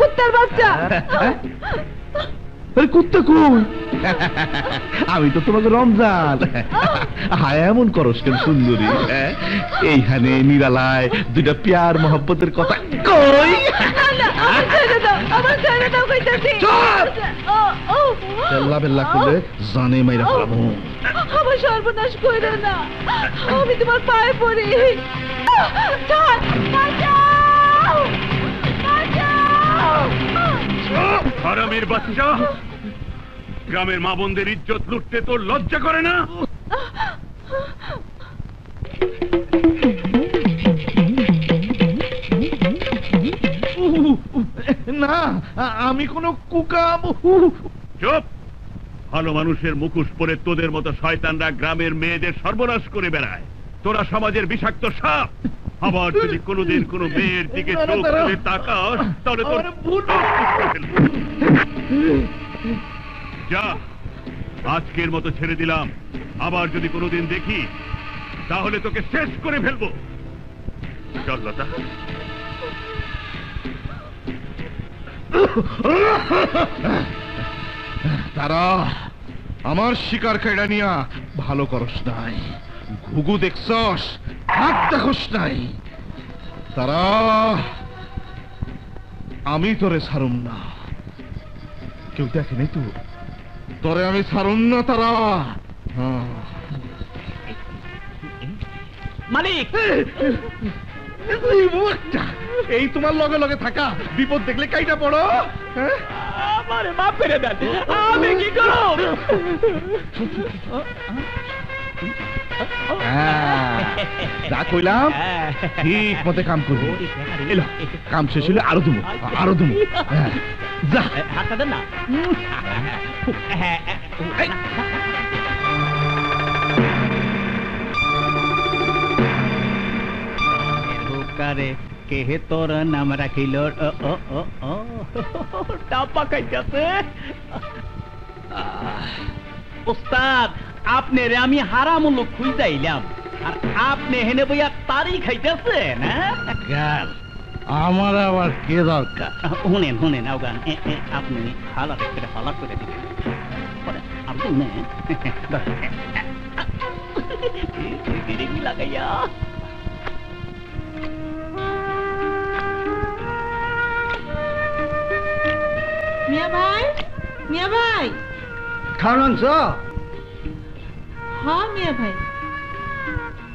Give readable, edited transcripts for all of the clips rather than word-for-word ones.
কুত্তার বাচ্চা কুত্তা কই? আমি তো তোমাকে রমজান। হায় এমন করস কেন সুন্দরী? এইখানে নিরালায় দুইটা প্যার মহব্বতের কথা কই? বেল্লা বেল্লা করলে জানে মাইরা ফেলাবো। আমার সর্বনাশ কইরে না, আমি তোমার পায়ে পড়ি। হারামের বাচ্চা, গ্রামের মা বোনদের ইজ্জত লুটতে তোর লজ্জা করে না? না, আমি কোনো কুকাম। চুপ! ভালো মানুষের মুখোশ পরে তোদের মতো শয়তানরা গ্রামের মেয়েদের সর্বনাশ করে বেড়ায়। তোরা সমাজের বিষাক্ত সাপ। আবার যদি কোনোদিন কোনো মেয়ের দিকে চোখ তুলে তাকাস তাহলে তোর যা, আজকের মতো ছেড়ে দিলাম। আবার যদি কোনোদিন দেখি তাহলে তোকে শেষ করে ফেলবো। চল লতা। তারা আমার শিকার কাইড়া নিয়া ভালো করস নাই, ঘুঘু দেখছস, হাত দেখস নাই। তারা আমি তোরে ছাড়ুম না। কেউ দেখেনি তো তোরে আমি ছাড়ুম না। তারা মালিক, এই তোমার লগে লগে থাকা, বিপদ দেখলে কাইটা পড়ো। আমারে মাফ করে দেন, আমি কি করব? যা কইলাম ঠিক মতে কাম করবি। এলো, কাম শেষ হলে আরো দুমু, আরো দুমু। যা, হাতটা দেন না। কারে কে তোর নাম রাখিল? টাপা খাইতেছে। ওস্তাদ, আপনার আমি হারাম লোক খুঁজাইলাম, আর আপনি হেনে বইয়া তারি খাইতেছেন। আমার আবার কে দরকার? শুনেন শুনেন, আওগান আপনি হালাক করে হালাক করে দিবেন। আপনি লাগাইয়া মিয়া ভাই, মিয়া ভাই, খাওয়ান আনছ? হ্যাঁ মিয়া ভাই।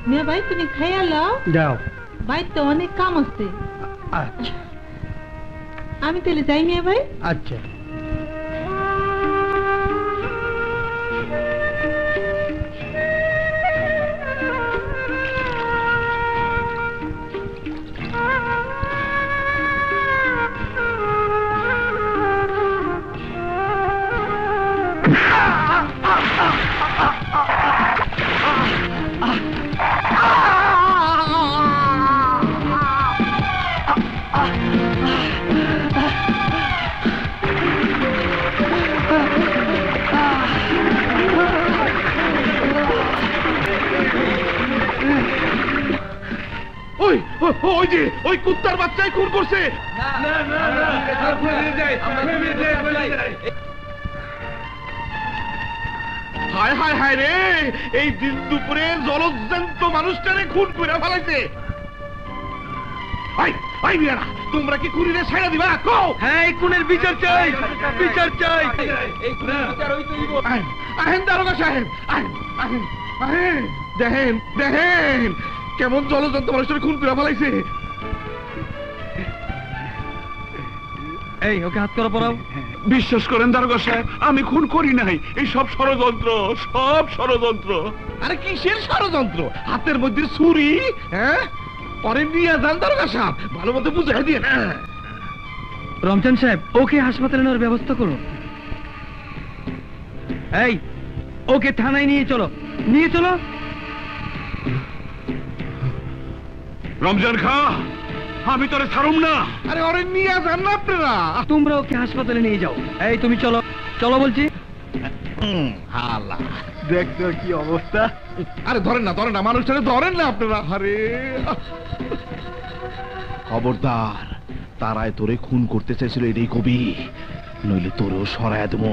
মিয়া ভাই তুমি খাইয়া লও, যাও। বাইতে অনেক কাম আছে। আচ্ছা আমি তাহলে যাই মিয়া ভাই। আচ্ছা। ওই যে ওই কুত্তার বাচ্চাই খুন করছে। হায় হায় হায় রে, এই দিন দুপুরে জলজ্জান্ত মানুষটারে খুন করে ফেলাইছে। আই মিয়ারা তোমরা কি খুনিরে ছাইড়া দিবা কও হ্যাঁ এই খুনের বিচার চাই বিচার চাই এই খুনের বিচার হইতেই হবে। আহেন দারোগা সাহেব আহেন আহেন আহেন দেখেন দেখেন কেমন জলজন্ত মানুষের খুন করে ফেলাইছে। এই ওকে হাত করা পড়াও। বিশ্বাস করেন দারোগা সাহেব আমি খুন করি নাই, এই সব ষড়যন্ত্র, সব ষড়যন্ত্র। আরে কিসের ষড়যন্ত্র? হাতের মধ্যে ছুরি, হ্যাঁ পরে নিয়ে যান দারোগা সাহেব, ভালো মতো বুঝাই দিয়ে না। রমজান সাহেব ওকে হাসপাতালে নেওয়ার ব্যবস্থা করুন। এই ওকে থানায় নিয়ে চলো, নিয়ে চলো। রমজান খা আমি তোরে ছাড়ুম না। আরে ওরে নিয়ে যান না আপনারা। তোমরা ওকে হাসপাতালে নিয়ে যাও। এই তুমি চলো, চলো বলছি। হালা দেখছো কি অবস্থা। আরে ধরেন না মানুষটারে ধরেন না আপনারা। আরে খবরদার, তারাই তোরে খুন করতে চাইছিল এটাই কবি, নইলে তোরেও সরায় দেবো।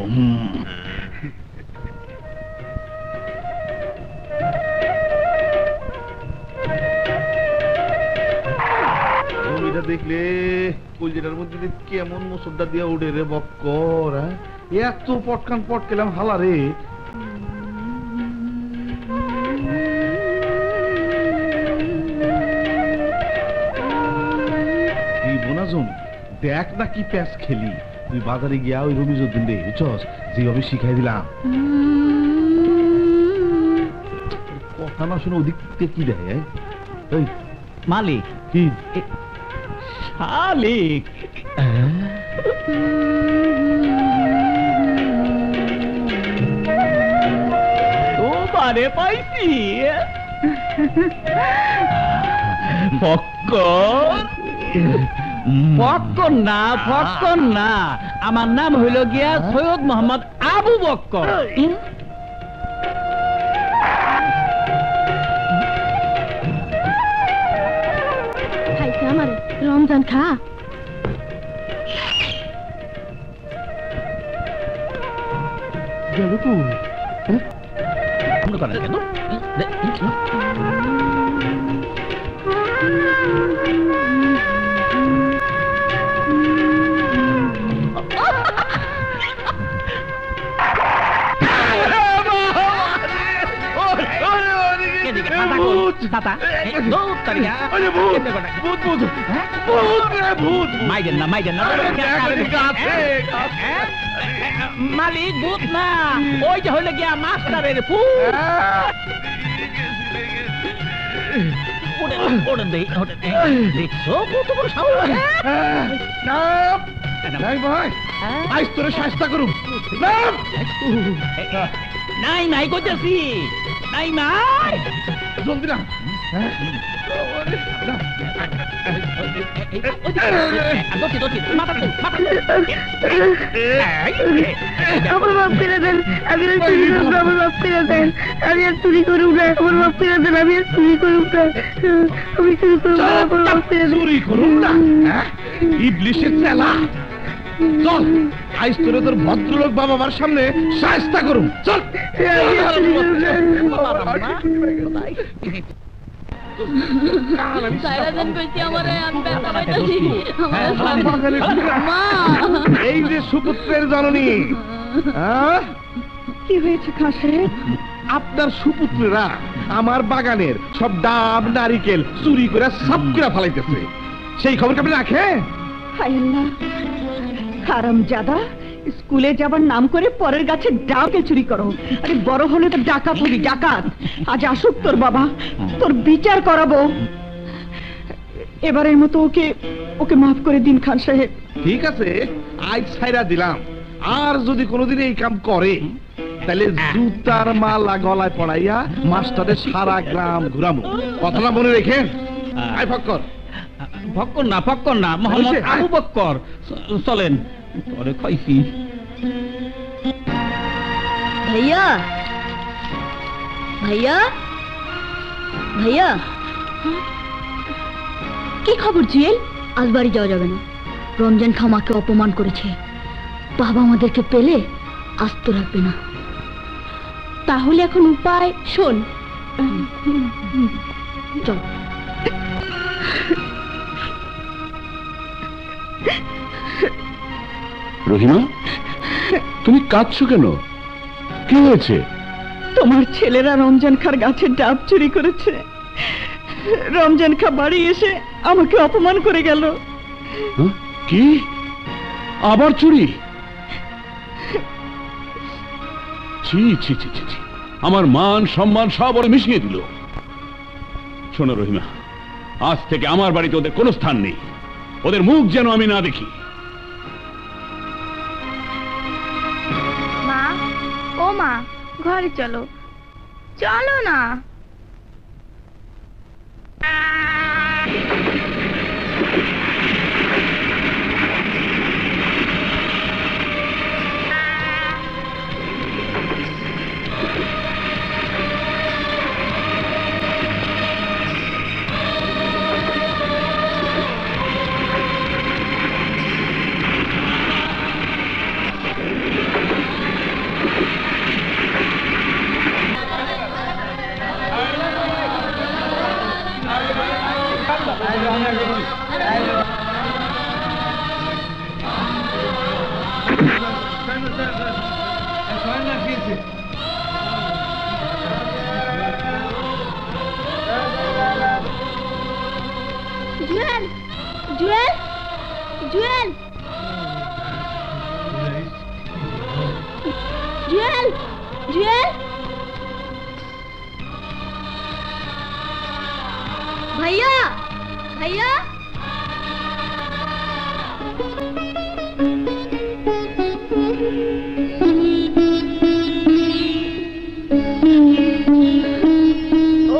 এটা দেখলে কলজিটার মধ্যে কেমন মুসুরটা দিয়া উড়ে রে বক্কর। এত পটকান পট কেলাম হালা রে। দেখ না কি প্যাচ খেলি, তুই বাজারে গিয়া ওই রবিজুদ্দিন রে বুঝছস যেভাবে শিখাই দিলাম, কথা না শুনে ওদিক থেকে কি দেয়। এই মালিক কি শালিক তোমারে পাইছি। ফক্কর না, আমার নাম হইল গিয়া সৈয়দ মোহাম্মদ আবু বক্কর। খাইছে আমারে রমজান খা। গেল তো মালিক ভূত না, ওই যে হইলে গিয়া মাস্টারের দেখছো কত বড় সাহস। আজ তোরে শাস্তা করুম। নাই করতেছি, নাই মাই জলদি না। আমার বাপ ফিরে দেন, আমি আর চুরি করবো, আমার বাপ ফিরে দেন, আমি আর চুরি করুম না, আমার বাপ ফিরে দেন, আমি আর চুরি করুম না, আমি চুরি করুম না, আমার বাপ ফিরে দেন। চুরি করুম না? ইবলিশের চেলা, চল আজ তোরে তোর ভদ্রলোক বাবা মার সামনে শাস্তা করুম। চল এই যে সুপুত্রের জননী, কি হয়েছে খাসে? আপনার সুপুত্রেরা আমার বাগানের সব ডাব নারিকেল চুরি করে সব করে ফেলাইতেছে, সেই খবর আপনি রাখেন? হায় আল্লাহ, হারামজাদা, স্কুলে যাবার নাম করে পরের গাছে ডাকে চুরি করো। আরে বড় হলে তো ডাকাত হবি, ডাকাত। আজ আসুক তোর বাবা, তোর বিচার করাবো। এবারের মতো ওকে মাফ করে দিন খান সাহেব। ঠিক আছে, আজ ছাইরা দিলাম, আর যদি কোনোদিন এই কাম করে তাহলে জুতার মালা গলায় পড়াইয়া মাস্টারের সারা গ্রাম ঘুরামো। কথাটা মনে রেখেন। আয় ফক্কর। ফক্কর না, মোহাম্মদ আবু বক্কর। চলেন, পরে খাইছি। ভাইয়া ভাইয়া ভাইয়া, কি খবর জুয়েল? আজ বাড়ি যাওয়া যাবে না, রমজান খামাকে অপমান করেছে। বাবা আমাদেরকে পেলে আস্ত রাখবে না। তাহলে এখন উপায় শোন, চল। রহিমা, তুমি কাঁদছো কেন? কি হয়েছে? তোমার ছেলেরা রমজান খার গাছের ডাব চুরি করেছে। রমজান খা বাড়ি এসে আমাকে অপমান করে গেল। কি? আবার চুরি? ছি ছি ছি ছি ছি, আমার মান সম্মান সব ওরা মিশিয়ে দিল। শোনো রহিমা, আজ থেকে আমার বাড়িতে ওদের কোনো স্থান নেই। ওদের মুখ যেন আমি না দেখি। মা, ও মা, ঘরে চলো, চলো না। জুয়েল, জুয়েল, জুয়েল, জুয়েল, জুয়েল, ভাইয়া, ভাইয়া,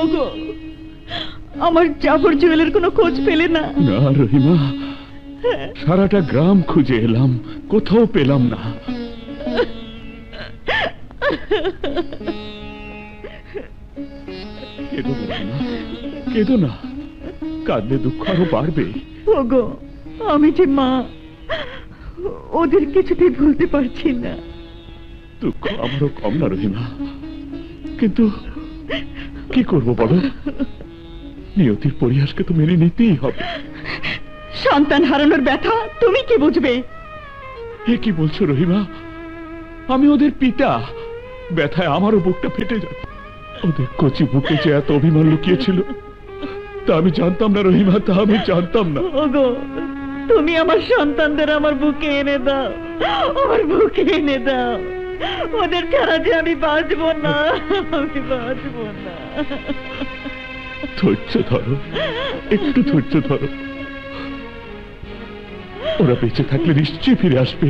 ওগো, আমার জাফর জুয়েলের কোনো খোঁজ পেলে না? না রহিমা, সারাটা গ্রাম খুঁজে এলাম, কোথাও পেলাম না। কেঁদো না রহিমা, কেঁদো না, কাঁদলে দুঃখ আরো বাড়বে। ওগো, আমি যে মা, ওদের কিছুতেই ভুলতে পারছি না। দুঃখ আমারও কম না রহিমা, কিন্তু কি করবো বলো? নিয়তির পরিহাসকে তো মেনে নিতেই হবে। সন্তান হারানোর ব্যথা তুমি কি বুঝবে? এ কি বলছো রহিমা? আমি ওদের পিতা, ব্যথায় আমারও বুকটা ফেটে যাচ্ছে। ওদের কচি বুকে যে এত অভিমান লুকিয়েছিল তা আমি জানতাম না রহিমা, তা আমি জানতাম না। ওগো, তুমি আমার সন্তানদের আমার বুকে এনে দাও, আমার বুকে এনে দাও। ওদের ছাড়া যে আমি বাঁচবো না, আমি বাঁচবো না। ধৈর্য ধরো, একটু ধৈর্য ধরো। ওরা বেঁচে থাকলে নিশ্চয়ই ফিরে আসবে।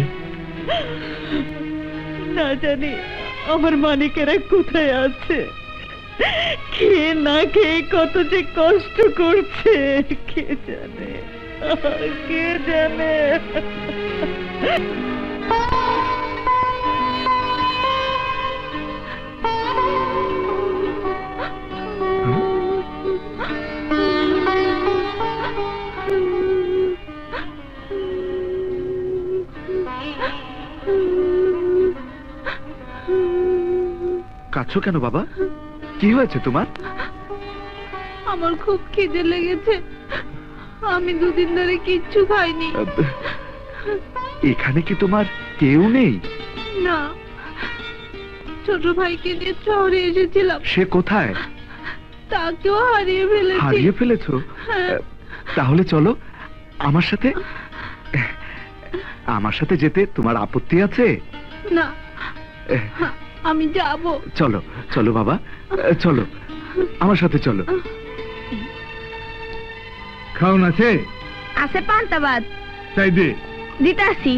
না জানি আমার মানিকেরা কোথায় আছে, খেয়ে না খেয়ে কত যে কষ্ট করছে, কে জানে, কে জানে। কাঁদছো কেন বাবা? কি হয়েছে তোমার? আমার খুব খিদে লেগেছে, আমি দুদিন ধরে কিচ্ছু খাইনি। এখানে কি তোমার কেউ নেই? না, ছোট ভাইকে নিয়ে শহরে এসেছিলাম। সে কোথায়? তাকেও হারিয়ে ফেলেছি। হারিয়ে ফেলেছো? হ্যাঁ। তাহলে চলো আমার সাথে। আমার সাথে যেতে তোমার আপত্তি আছে? না, আমি যাব। চলো চলো বাবা, চলো আমার সাথে চলো। খাওন আছে? আছে পান্তাবাদ। তাই দে। দিতে আসি।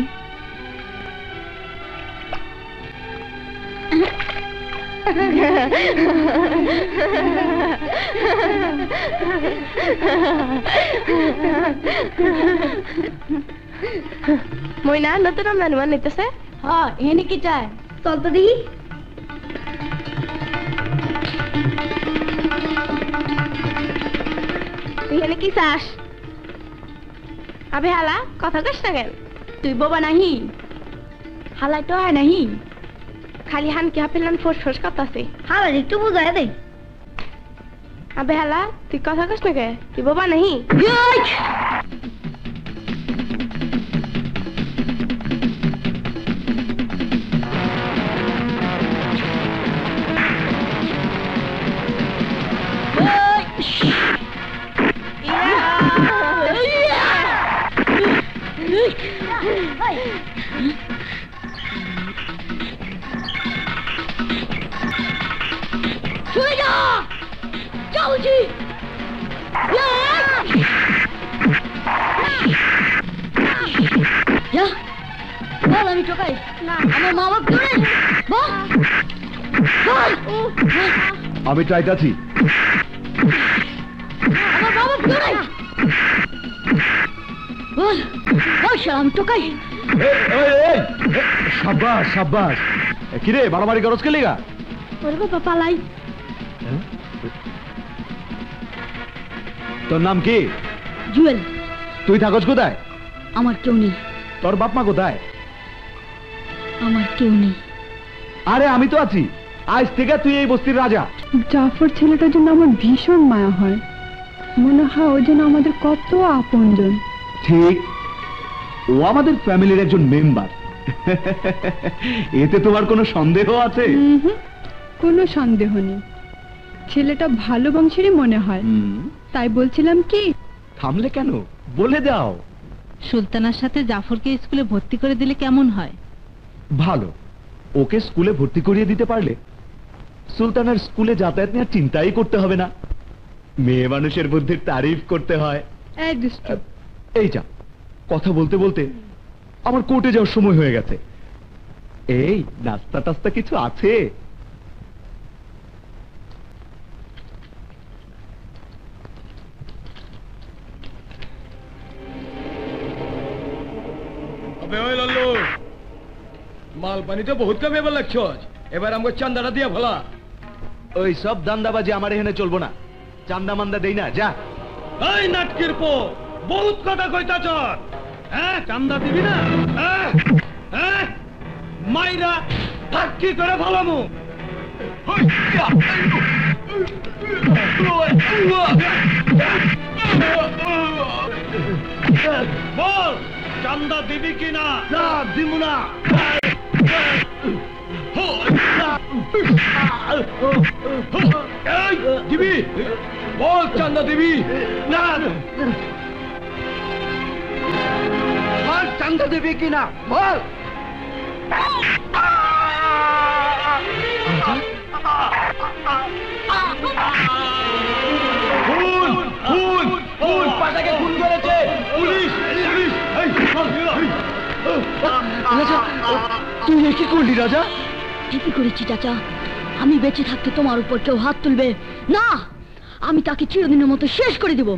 মইনা নতুন মেহমান নিতেছে। হ্যাঁ, এখানে কি চায়? চল তো দেখি। এখানে কি চাস? আবে হালা, কথা কস না কেন? তুই বোবা নাহি? হালাই তো হয় নাহি, খালি হান কি হাফিলান ফোস ফোস করতাছে। হালা একটু বুঝায় দে। আবে হালা, তুই কথা কস না কে? তুই বোবা নাহি? বাবুজি বল আমি টোকাই না আমার মা বাপ দূরে বল আমি চাইতাছি আমার বাবা দূরে বল বল আমি টোকাই সাব্বাস সাব্বাস কিরে মারামারি করছ কে লিগা ওরে বাবা পালাই তোর নাম কি জুয়েল তুই থাকস কোথায় আমার কেউ নেই তোর বাপ মা কোথায় আমার কেউ নেই আরে আমি তো আছি আজ থেকে তুই এই বস্তির রাজা জাফর ছেলেটার জন্য আমার ভীষণ মায়া হয় মনে হয় ওই জন্য আমাদের কত আপনজন ঠিক ও আমাদের ফ্যামিলির একজন মেম্বার এতে তোমার কোনো সন্দেহ আছে কোনো সন্দেহ নেই ছেলেটা ভালো বংশেরই মনে হয় তাই বলছিলাম কি থামলে কেন বলে দাও সুলতানার সাথে জাফরকে স্কুলে ভর্তি করে দিলে কেমন হয় ভালো ওকে স্কুলে ভর্তি করিয়ে দিতে পারলে সুলতানের স্কুলে যাতায়াত নিয়ে চিন্তাই করতে হবে না মেয়ে মানুষের বুদ্ধির তারিফ করতে হয় এই দুষ্টু এই যা কথা বলতে বলতে আমার কোর্টে যাওয়ার সময় হয়ে গেছে এই নাস্তা টাস্তা কিছু আছে মাল পানিটা বহুত কমে লাগছ এবার আমাকে চান্দাটা দিয়া ভালা ওই সব দান্দাবাজি আমার এখানে চলবো না চান্দা মান্দা দেই না যা এই নাটকির পো বহুত কথা কইতাছ হ্যাঁ চান্দা দিবি না হ্যাঁ মাইরা ফাঁকি করে ভালামু বল চান্দা দিবি কিনা না দিব না দিবি বল চান্দা দিবি না বল চান্দা দিবি কিনা বল খুন খুন খুন পাটাকে খুন করেছে পুলিশ পুলিশ তুই কি করলি রাজা ঠিকই করেছি চাচা আমি বেঁচে থাকতে তোমার উপর কেউ হাত তুলবে না আমি তাকে চিরদিনের মতো শেষ করে দিব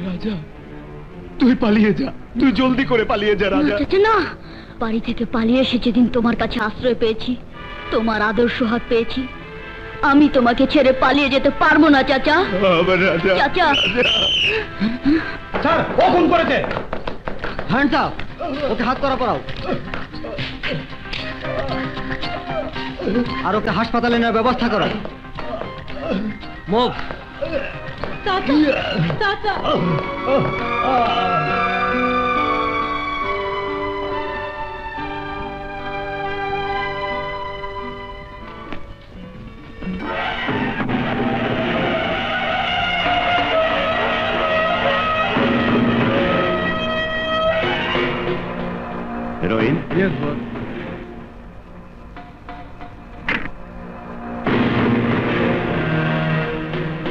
রাজা তুই পালিয়ে যা তুই জলদি করে পালিয়ে যা রাজা চাচা না বাড়ি থেকে পালিয়ে এসে যেদিন তোমার কাছে আশ্রয় পেয়েছি তোমার আদর্শ হাত পেয়েছি আমি তোমাকে ছেড়ে পালিয়ে যেতে পারবো না চাচা চাচা স্যার ও খুন করেছে হ্যান্ডস আপ ওকে হাত করা পড়াও আর ওকে হাসপাতালে নেওয়ার ব্যবস্থা করো মুভ চাচা চাচা Heroin? Yes, boss.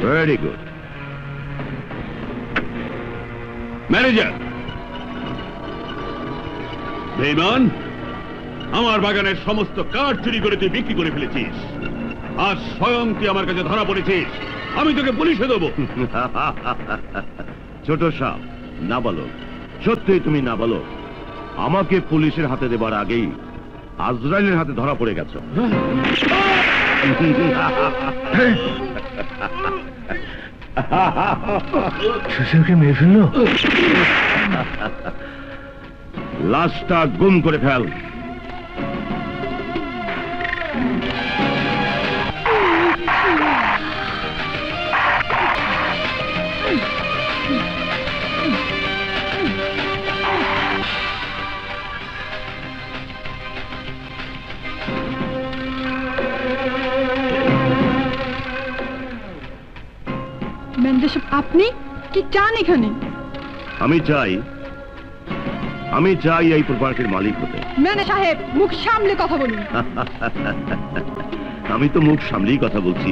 Very good. Manager! বেঈমান, আমার বাগানের সমস্ত কাঠ চুরি করে তুই বিক্রি করে ফেলেছিস। আজ স্বয়ং তুই আমার কাছে ধরা পড়েছিস। আমি তোকে পুলিশে দেবো। ছোট সাপ নাবালক, সত্যি তুমি নাবালক। আমাকে পুলিশের হাতে দেবার আগেই আজরাইলের হাতে ধরা পড়ে গেছো। সুশীলকে মেরে ফেললো। লাশটা গুম করে ফেল। আপনি কি চান এখানে? আমি চাই এই প্রপার্টির মালিক হতে। ম্যানেজার সাহেব মুখ সামলে কথা বলুন। আমি তো মুখ সামলেই কথা বলছি।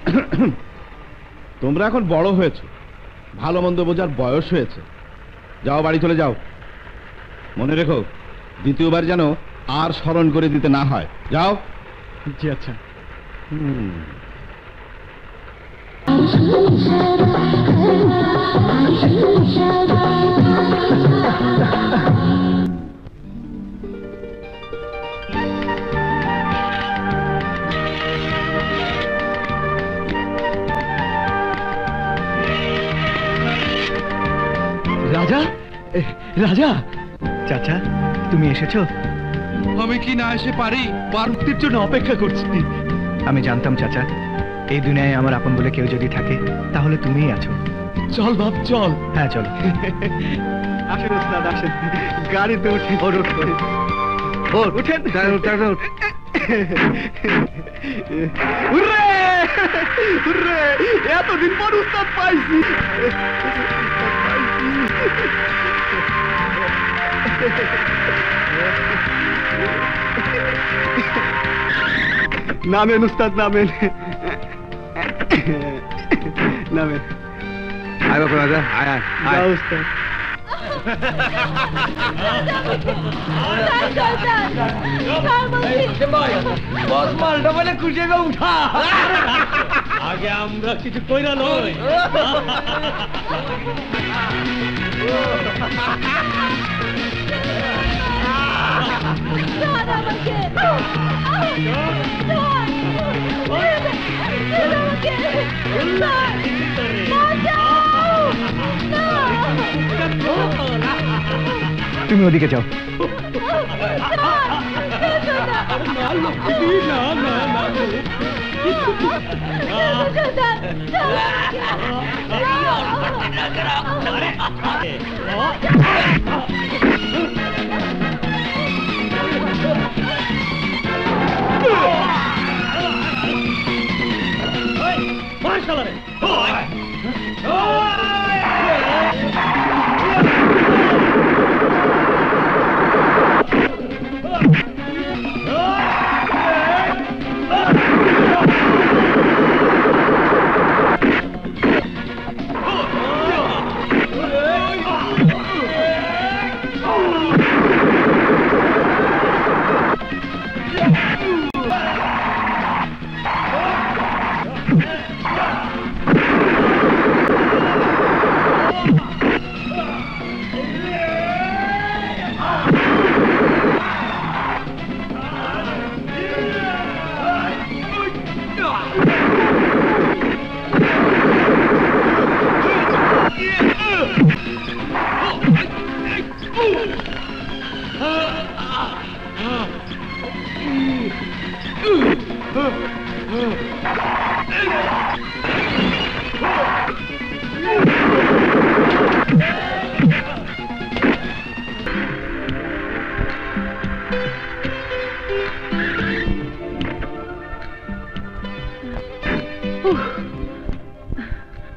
তোমরা এখন বড় হয়েছে, ভালো মন্দ বোঝার বয়স হয়েছে। যাও, বাড়ি চলে যাও। মনে রেখো, দ্বিতীয়বার যেন আর স্মরণ করে দিতে না হয়। যাও। জি আচ্ছা। রাজা, রাজা, চাচা তুমি এসেছো? আমি কি না এসে পারি? মুক্তির জন্য অপেক্ষা করছি। আমি জানতাম চাচা, এই দুনিয়ায় আমার আপন বলে কেউ যদি থাকে তাহলে তুমিই আছো। চল বাপ চল। হ্যাঁ চল। আসেন ওস্তাদ আসেন, গাড়িতে উঠে উঠেন। এতদিন পর উস্তাদ পাইছি। নামেন উস্তাদ, নামেন নামেন। আয় বাবা, রাজা আয় আয় আয়। উস্তাদ মালটা বলে খুশি উঠা, আগে আমরা কিছু কইরা লই। তুমি ওদিকে যাও।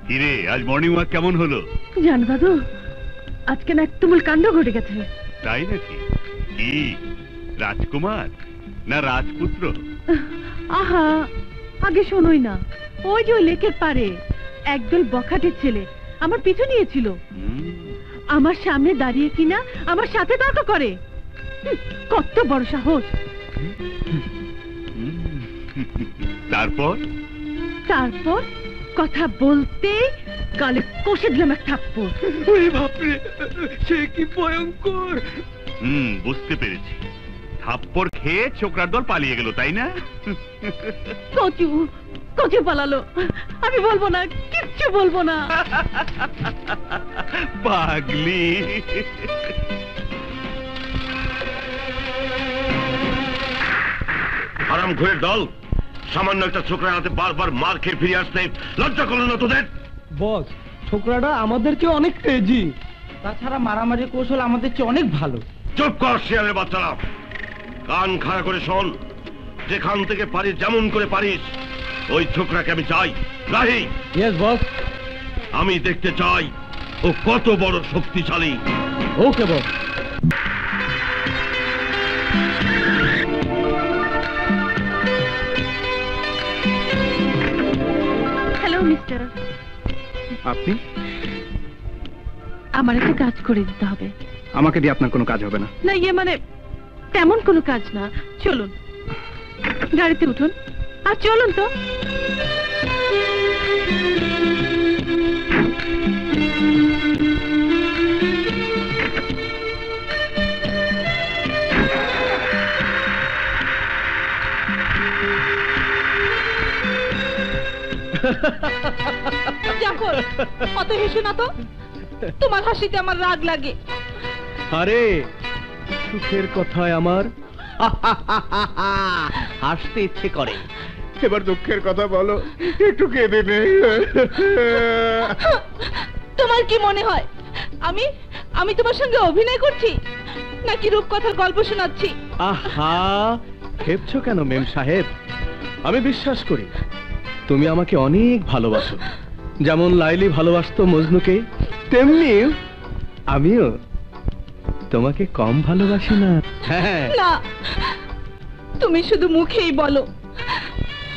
কিরে, আজ মর্নিং ওয়াক কেমন হলো? জানো দাদু, আজকে না এক তুমুল কাণ্ড ঘটে গেছে। তাই নাকি? কি রাজকুমার না রাজপুত্র? আহা, আগে শোনোই না। ওই যে ওই লেকের পারে একদল বখাটের ছেলে আমার পিছু নিয়েছিল। আমার সামনে দাঁড়িয়ে কিনা আমার সাথে তর্ক করে। কত বড় সাহস! তারপর তারপর কথা বলতে গালে কষে দিলাম এক থাপ্পড়। ওরে বাপরে, সে কি ভয়ঙ্কর! বুঝতে পেরেছি। থাপ্পড় খেয়ে ছোকরার দল পালিয়ে গেল, তাই না? কচু কচু পালালো। আমি বলবো না, কিচ্ছু বলবো না। পাগলি। হারাম ঘুরের দল, সামান্য একটা ছোকরার হাতে বারবার মার খেয়ে ফিরে আসতে লজ্জা করলো না তোদের? বস, ছোকরাটা আমাদের চেয়ে অনেক তেজি, তাছাড়া মারামারি কৌশল আমাদের চেয়ে অনেক ভালো। চুপ কর শিয়ালের বাচ্চারা, কান খাড়া করে শোন। যেখান থেকে পারিস, যেমন করে পারিস, ওই ছোকরাকে আমি চাই। রাহি। Yes boss. আমি দেখতে চাই ও কত বড় শক্তিশালী। Okay boss. মিস্টার। আপনি? আমার একটা কাজ করে দিতে হবে। আমাকে দিয়ে আপনার কোনো কাজ হবে না। না ইয়ে মানে তেমন কোনো কাজ না। চলুন গাড়িতে উঠুন আর চলুন তো। জাফর, অত হেসো না তো, তোমার হাসিতে আমার রাগ লাগে। আরে সুখের কথায় আমার হাসতে ইচ্ছে করে। এবার দুঃখের কথা বলো, একটু কেঁদে নেই। তোমার কি মনে হয় আমি আমি তোমার সঙ্গে অভিনয় করছি নাকি রূপকথার গল্প শোনাচ্ছি? আহা, খেপছো কেন মেম সাহেব? আমি বিশ্বাস করি তুমি আমাকে অনেক ভালোবাসো। যেমন লাইলি ভালোবাসতো মজনুকে, তেমনি আমিও তোমাকে কম ভালোবাসি না। হ্যাঁ, না, তুমি শুধু মুখেই বলো,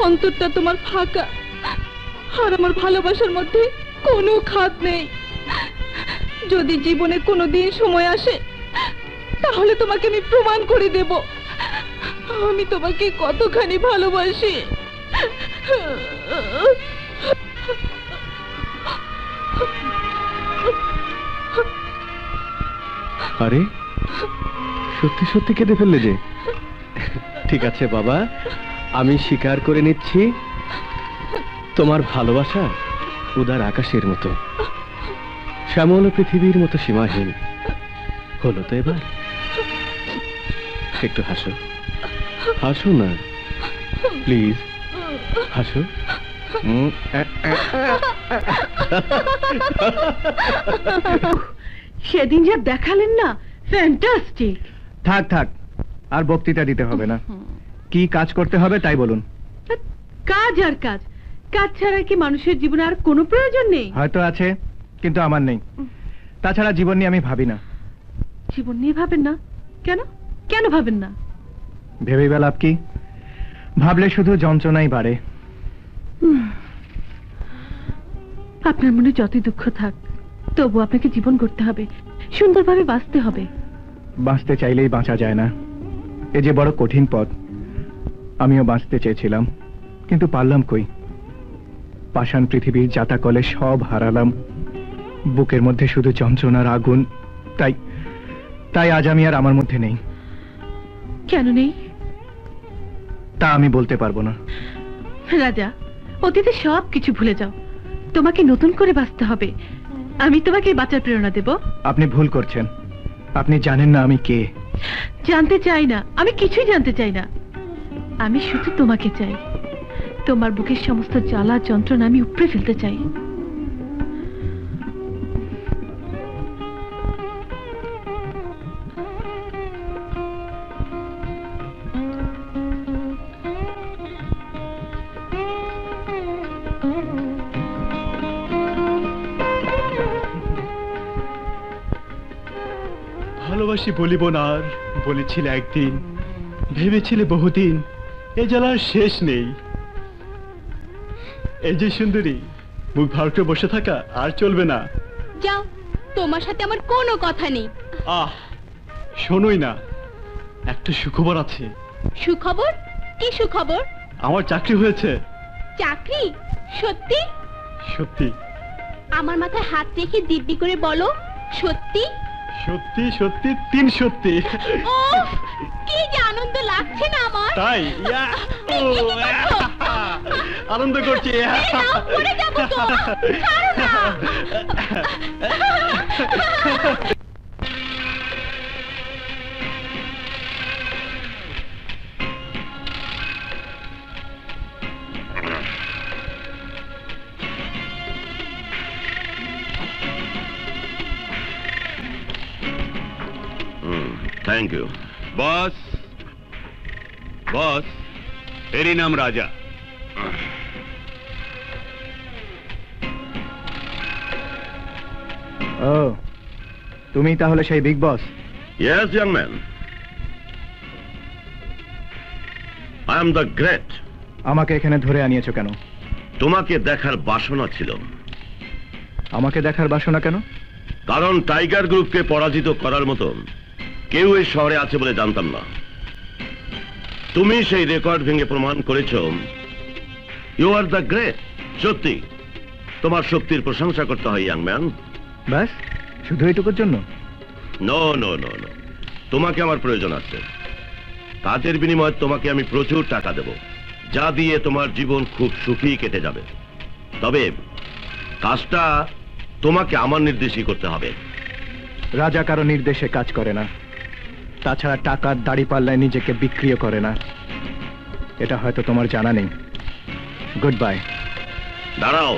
অন্তরটা তোমার ফাঁকা, আর আমার ভালোবাসার মধ্যে কোনো খাদ নেই। যদি জীবনে কোনোদিন সময় আসে তাহলে তোমাকে আমি প্রমাণ করে দেব আমি তোমাকে কতখানি ভালোবাসি। আরে সত্যি সত্যি কেঁদে ফেললে যে। ঠিক আছে বাবা, আমি স্বীকার করে নিচ্ছি তোমার ভালোবাসা উদার আকাশের মতো, শ্যামল পৃথিবীর মতো সীমাহীন। হলো তো এবার? একটু হাসো, হাসো না প্লিজ, হাসো। সেদিন যা দেখালেন না, ফ্যান্টাস্টিক। থাক থাক, আর বক্তৃতা দিতে হবে না। কি কাজ করতে হবে তাই বলুন। কাজ আর কাজ, কাজ ছাড়া কি মানুষের জীবনে আর কোনো প্রয়োজন নেই? হয়তো আছে, কিন্তু আমার নেই। তাছাড়া জীবন নিয়ে আমি ভাবি না। জীবন নিয়ে ভাবেন না কেন? কেন ভাবেন না? ভেবেই বা লাভ কি? ভাবলে শুধু যন্ত্রণাই বাড়ে। আপনার মনে যতই দুঃখ থাক, তবু আপনাকে জীবন করতে হবে, সুন্দরভাবে বাঁচতে হবে। বাঁচতে চাইলেই বাঁচা যায় না, এ যে বড় কঠিন পথ। আমিও বাঁচতে চেয়েছিলাম, কিন্তু পারলাম কই। পাষাণ পৃথিবীর জাতাকলে সব হারালাম, বুকের মধ্যে শুধু যন্ত্রণার আগুন। তাই তাই আজ আমি আর আমার মধ্যে নেই। কেন নেই তা আমি বলতে পারবো না। রাজা, অতীতে সব কিছু ভুলে যাও, তোমাকে নতুন করে বাঁচতে হবে। আমি তোমাকে বাঁচার প্রেরণা দেব। আপনি ভুল করছেন, আপনি জানেন না আমি কে। জানতে চাই না, আমি কিছুই জানতে চাই না। আমি শুধু তোমাকে চাই, তোমার বুকের সমস্ত জ্বালা যন্ত্রণা আমি উপড়ে ফেলতে চাই। ভালোবাসি বলিব না আর, বলেছিলে একদিন, ভেবেছিলে বহুদিন, এ জ্বালার শেষ নেই। এই যে সুন্দরী, মুখ ভারতে বসে থাকা আর চলবে না। যাও, তোমার সাথে আমার কোনো কথা নেই। আহ, শোনোই না, একটা সুখবর আছে। সুখবর? কি সুখবর? আমার চাকরি হয়েছে। চাকরি? সত্যি? সত্যি। আমার মাথায় হাত রেখে দিব্যি করে বলো, সত্যি? সত্যি সত্যি, 3 সত্যি। উফ, কি যে আনন্দ লাগছে না আমার। তাই? আনন্দ করছি। পড়ে যাবো তো, ছাড়ো না। থ্যাংক ইউ বস, বস, এরই নাম রাজা। ও, তুমি তাহলে সেই big boss? Yes young man, I am the great. আমাকে এখানে ধরে আনিয়েছো কেন? তোমাকে দেখার বাসনা ছিল। আমাকে দেখার বাসনা কেন? কারণ টাইগার গ্রুপকে পরাজিত করার মতো কেউ এই শহরে আছে বলে জানতাম না। তুমি সেই রেকর্ড ভেঙে প্রমাণ করেছ ইউ আর দ্য গ্রেট। সত্যি তোমার শক্তির প্রশংসা করতে হয় ইয়াং ম্যান। ব্যাস, শুধু এইটুকুর জন্য? নো নো নো নো, তোমাকে আমার প্রয়োজন আছে। কাজের বিনিময়ে তোমাকে আমি প্রচুর টাকা দেব, যা দিয়ে তোমার জীবন খুব সুখী কেটে যাবে। তবে কাজটা তোমাকে আমার নির্দেশই করতে হবে। রাজা কারো নির্দেশে কাজ করে না, তাছাড়া টাকার দাড়ি পাল্লায় নিজেকে বিক্রিও করে না। এটা হয়তো তোমার জানা নেই। Good bye. দাঁড়াও,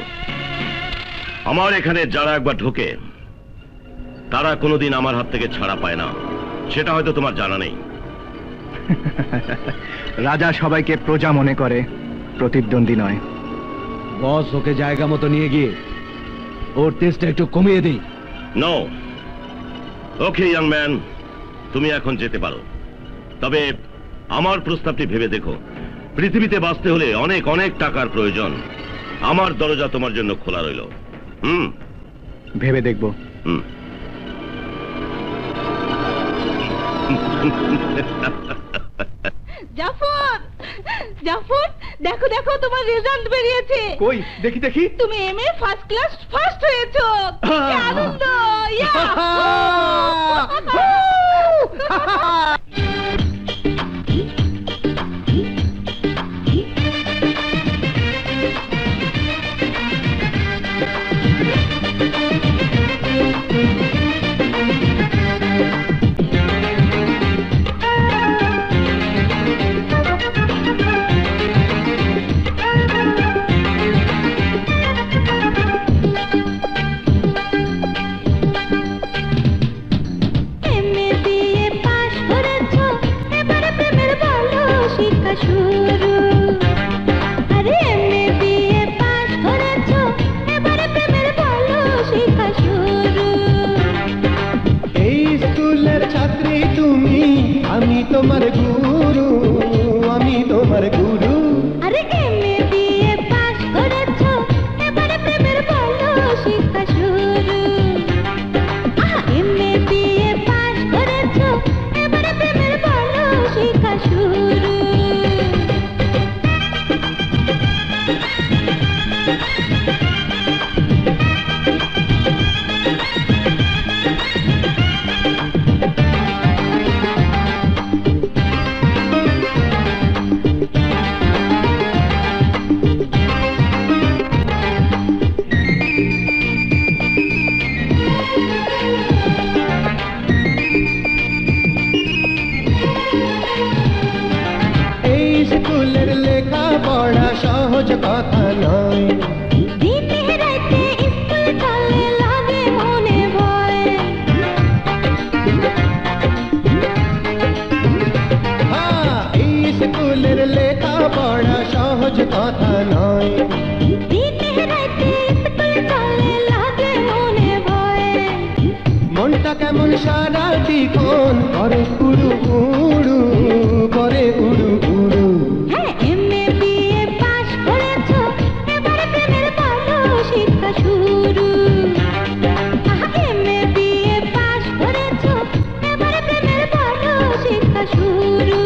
আমার এখানে যারা একবার ঢোকে তারা কোনোদিন আমার হাত থেকে ছাড়া পায় না, সেটা হয়তো তোমার জানা নেই। রাজা সবাইকে প্রজা মনে করে, প্রতিদ্বন্দ্বী নয়। বস, ওকে জায়গা মতো নিয়ে গিয়ে ওর তেজটা একটু কমিয়ে দিই। নো, ওকে ইয়াং ম্যান, তুমি এখন যেতে পারো। তবে আমার প্রস্তাবটি ভেবে দেখো। পৃথিবীতে বাঁচতে হলে অনেক অনেক টাকার প্রয়োজন। আমার দরজা তোমার জন্য খোলা রইল। ভেবে দেখব। জাফর, জাফর, দেখো দেখো তোমার রেজাল্ট বেরিয়েছে। কই দেখি দেখি। তুমি এমএ ফার্স্ট ক্লাস ফার্স্ট হয়েছো। কি আনন্দ! তোমার গুরু, আমি তোমার গুরু। আরে এমএ বিএ পাস করেছো, এবারে প্রেমের বলো শিক্ষা শুরু। এমএ বিএ পাস করেছো, এবারে প্রেমের বলো শিক্ষা শুরু। সহজ কথা নয়, দিনে রাতে স্কুল চলে লাগে মনে ভয়। এই স্কুলের লেখা পড়া সহজ কথা নয়, দিনে রাতে স্কুল চলে লাগে মনে ভয়। মনটা কেমন সারা জীবন করে উড়ু উড়ু, করে উড়ু উড়ু। শিক্ষা শুরু। এমএ বিএ পাস করেছো, এবারে প্রেমের বলো শিক্ষা শুরু।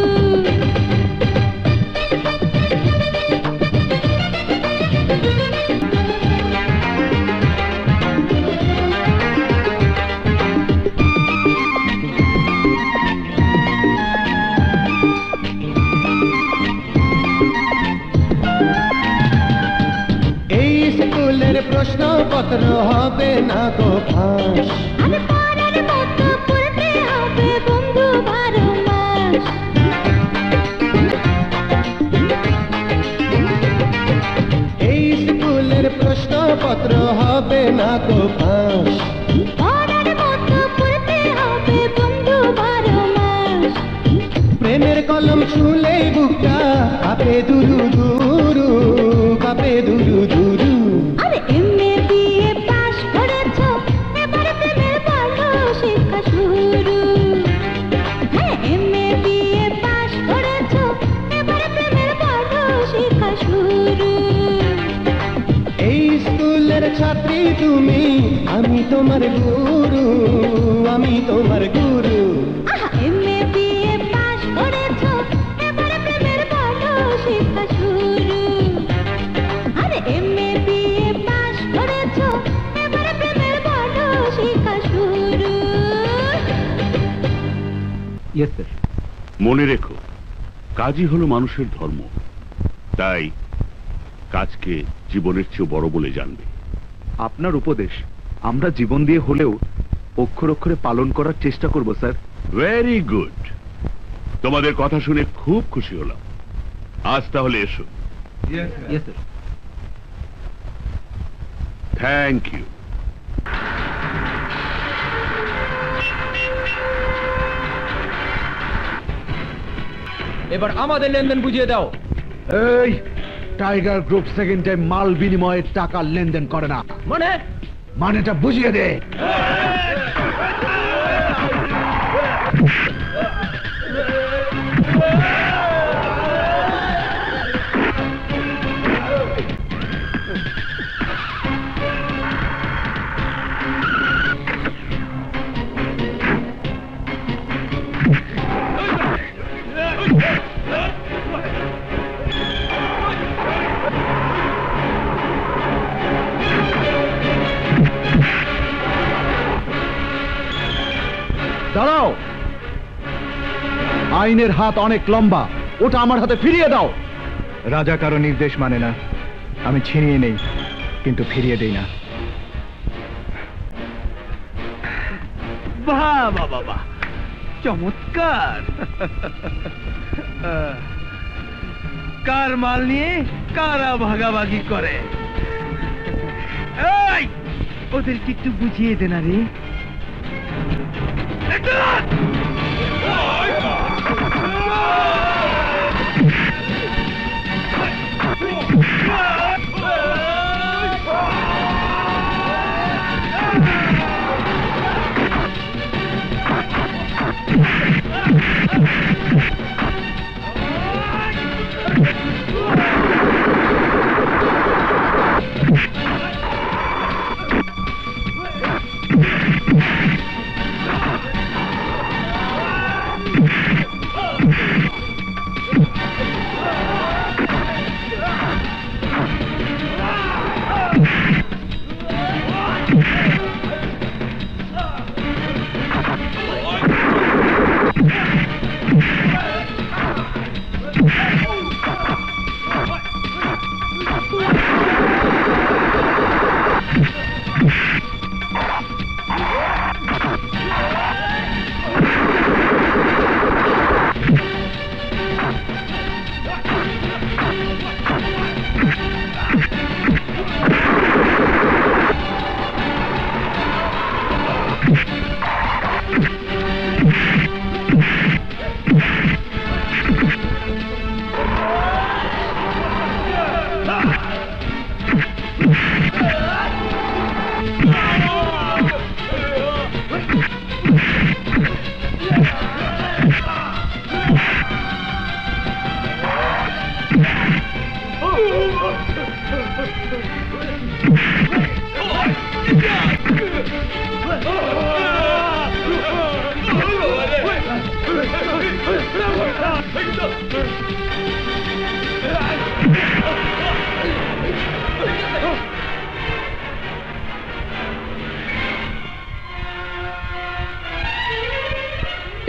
প্রশ্নপত্র হবে না গো ফাঁস, আমি পরের মতো পড়তে হবে বন্ধু 12 মাস। এই স্কুলের প্রশ্নপত্র হবে না গো ফাঁস, পরের মতো পড়তে হবে বন্ধু 12 মাস। প্রেমের কলম ছুলেই বুকটা কাঁপে দুরু দুরু, কাঁপে দুরু দুরু। আরে এমএ বিএ পাস করেছো, এবারে প্রেমের বলো শিক্ষা শুরু। এমএ বিএ পাস করেছো, এবারে প্রেমের বলো শিক্ষা শুরু। ছাত্রী তুমি, আমি তোমার গুরু, আমি তোমার গুরু। এমএ বিএ পাস করেছো, এবারে প্রেমের বলো শিক্ষা শুরু। আরে এমএ বিএ পাস করেছো, এবারে প্রেমের বলো শিক্ষা শুরু। Yes sir. মনে রেখো, কাজই হলো মানুষের ধর্ম। তাই কাজকে জীবনের চেয়ে বড় বলে জানবে। আপনার উপদেশ আমরা জীবন দিয়ে হলেও অক্ষর অক্ষরে পালন করার চেষ্টা করব স্যার। ভেরি গুড, তোমাদের কথা শুনে খুব খুশি হলাম। আজ তাহলে এসো। Yes sir. Thank you. এবার আমাদের লেনদেন বুঝিয়ে দাও। এই টাইগার গ্রুপ সেকেন্ড টাইম মাল বিনিময়ে টাকা লেনদেন করে না। মানেটা বুঝিয়ে দে। দাঁড়াও, আইনের হাত অনেক লম্বা, ওটা আমার হাতে ফিরিয়ে দাও। রাজা কারো নির্দেশ মানে না। আমি ছিনিয়ে নেই কিন্তু ফিরিয়ে দেই না। বাহ বাহ বাহ বাহ, চমৎকার। কার মাল নিয়ে কারা ভাগাভাগি করে, এই ওদেরকে একটু বুঝিয়ে দে না রে।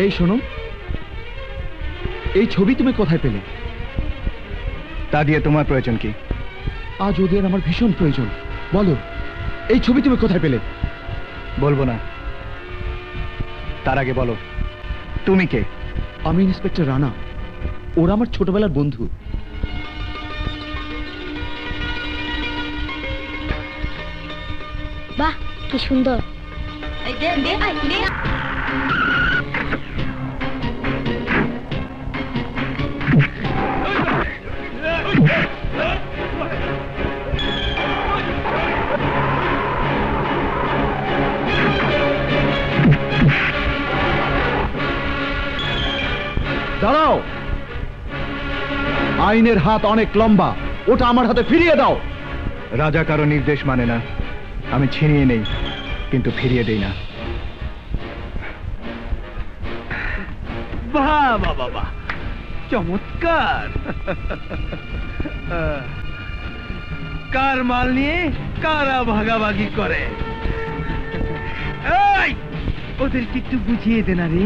এই শোনো, এই ছবি তুমি কোথায় পেলে? তা দিয়ে তোমার প্রয়োজন কি? আজ ওদের আমার ভীষণ প্রয়োজন। বলো, এই ছবি তুমি কোথায় পেলে? বলবো না। তার আগে বলো, তুমি কে? আমি ইন্সপেক্টর রানা। ওরা আমার ছোটবেলার বন্ধু। বাহ, কি সুন্দর। দাঁড়াও, আইনের হাত অনেক লম্বা, ওটা আমার হাতে ফিরিয়ে দাও। রাজা কারো নির্দেশ মানে না। আমি ছিনিয়ে নেই, কিন্তু ফিরিয়ে দেই না। বাহ বাহ বাহ বাহ, চমৎকার। কার মাল নিয়ে কারা ভাগাভাগি করে? এই, ওদেরকে একটু বুঝিয়ে দে না রে।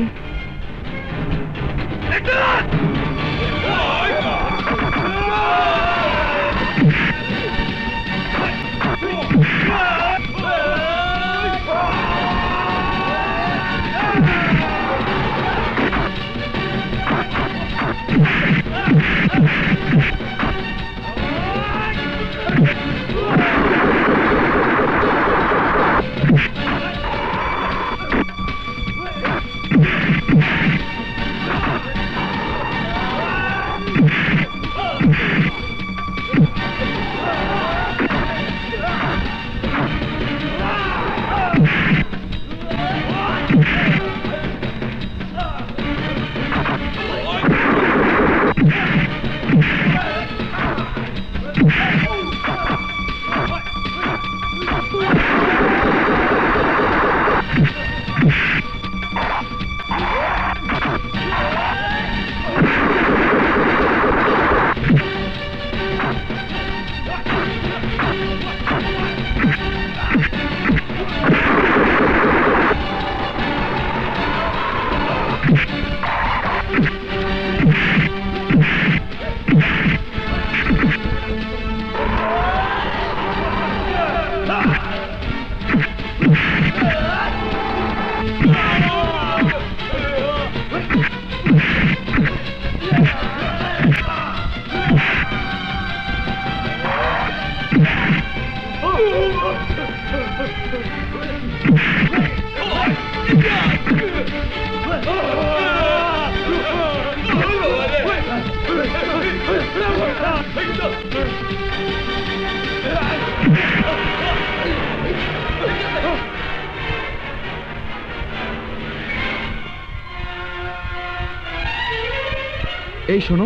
এই শোনো,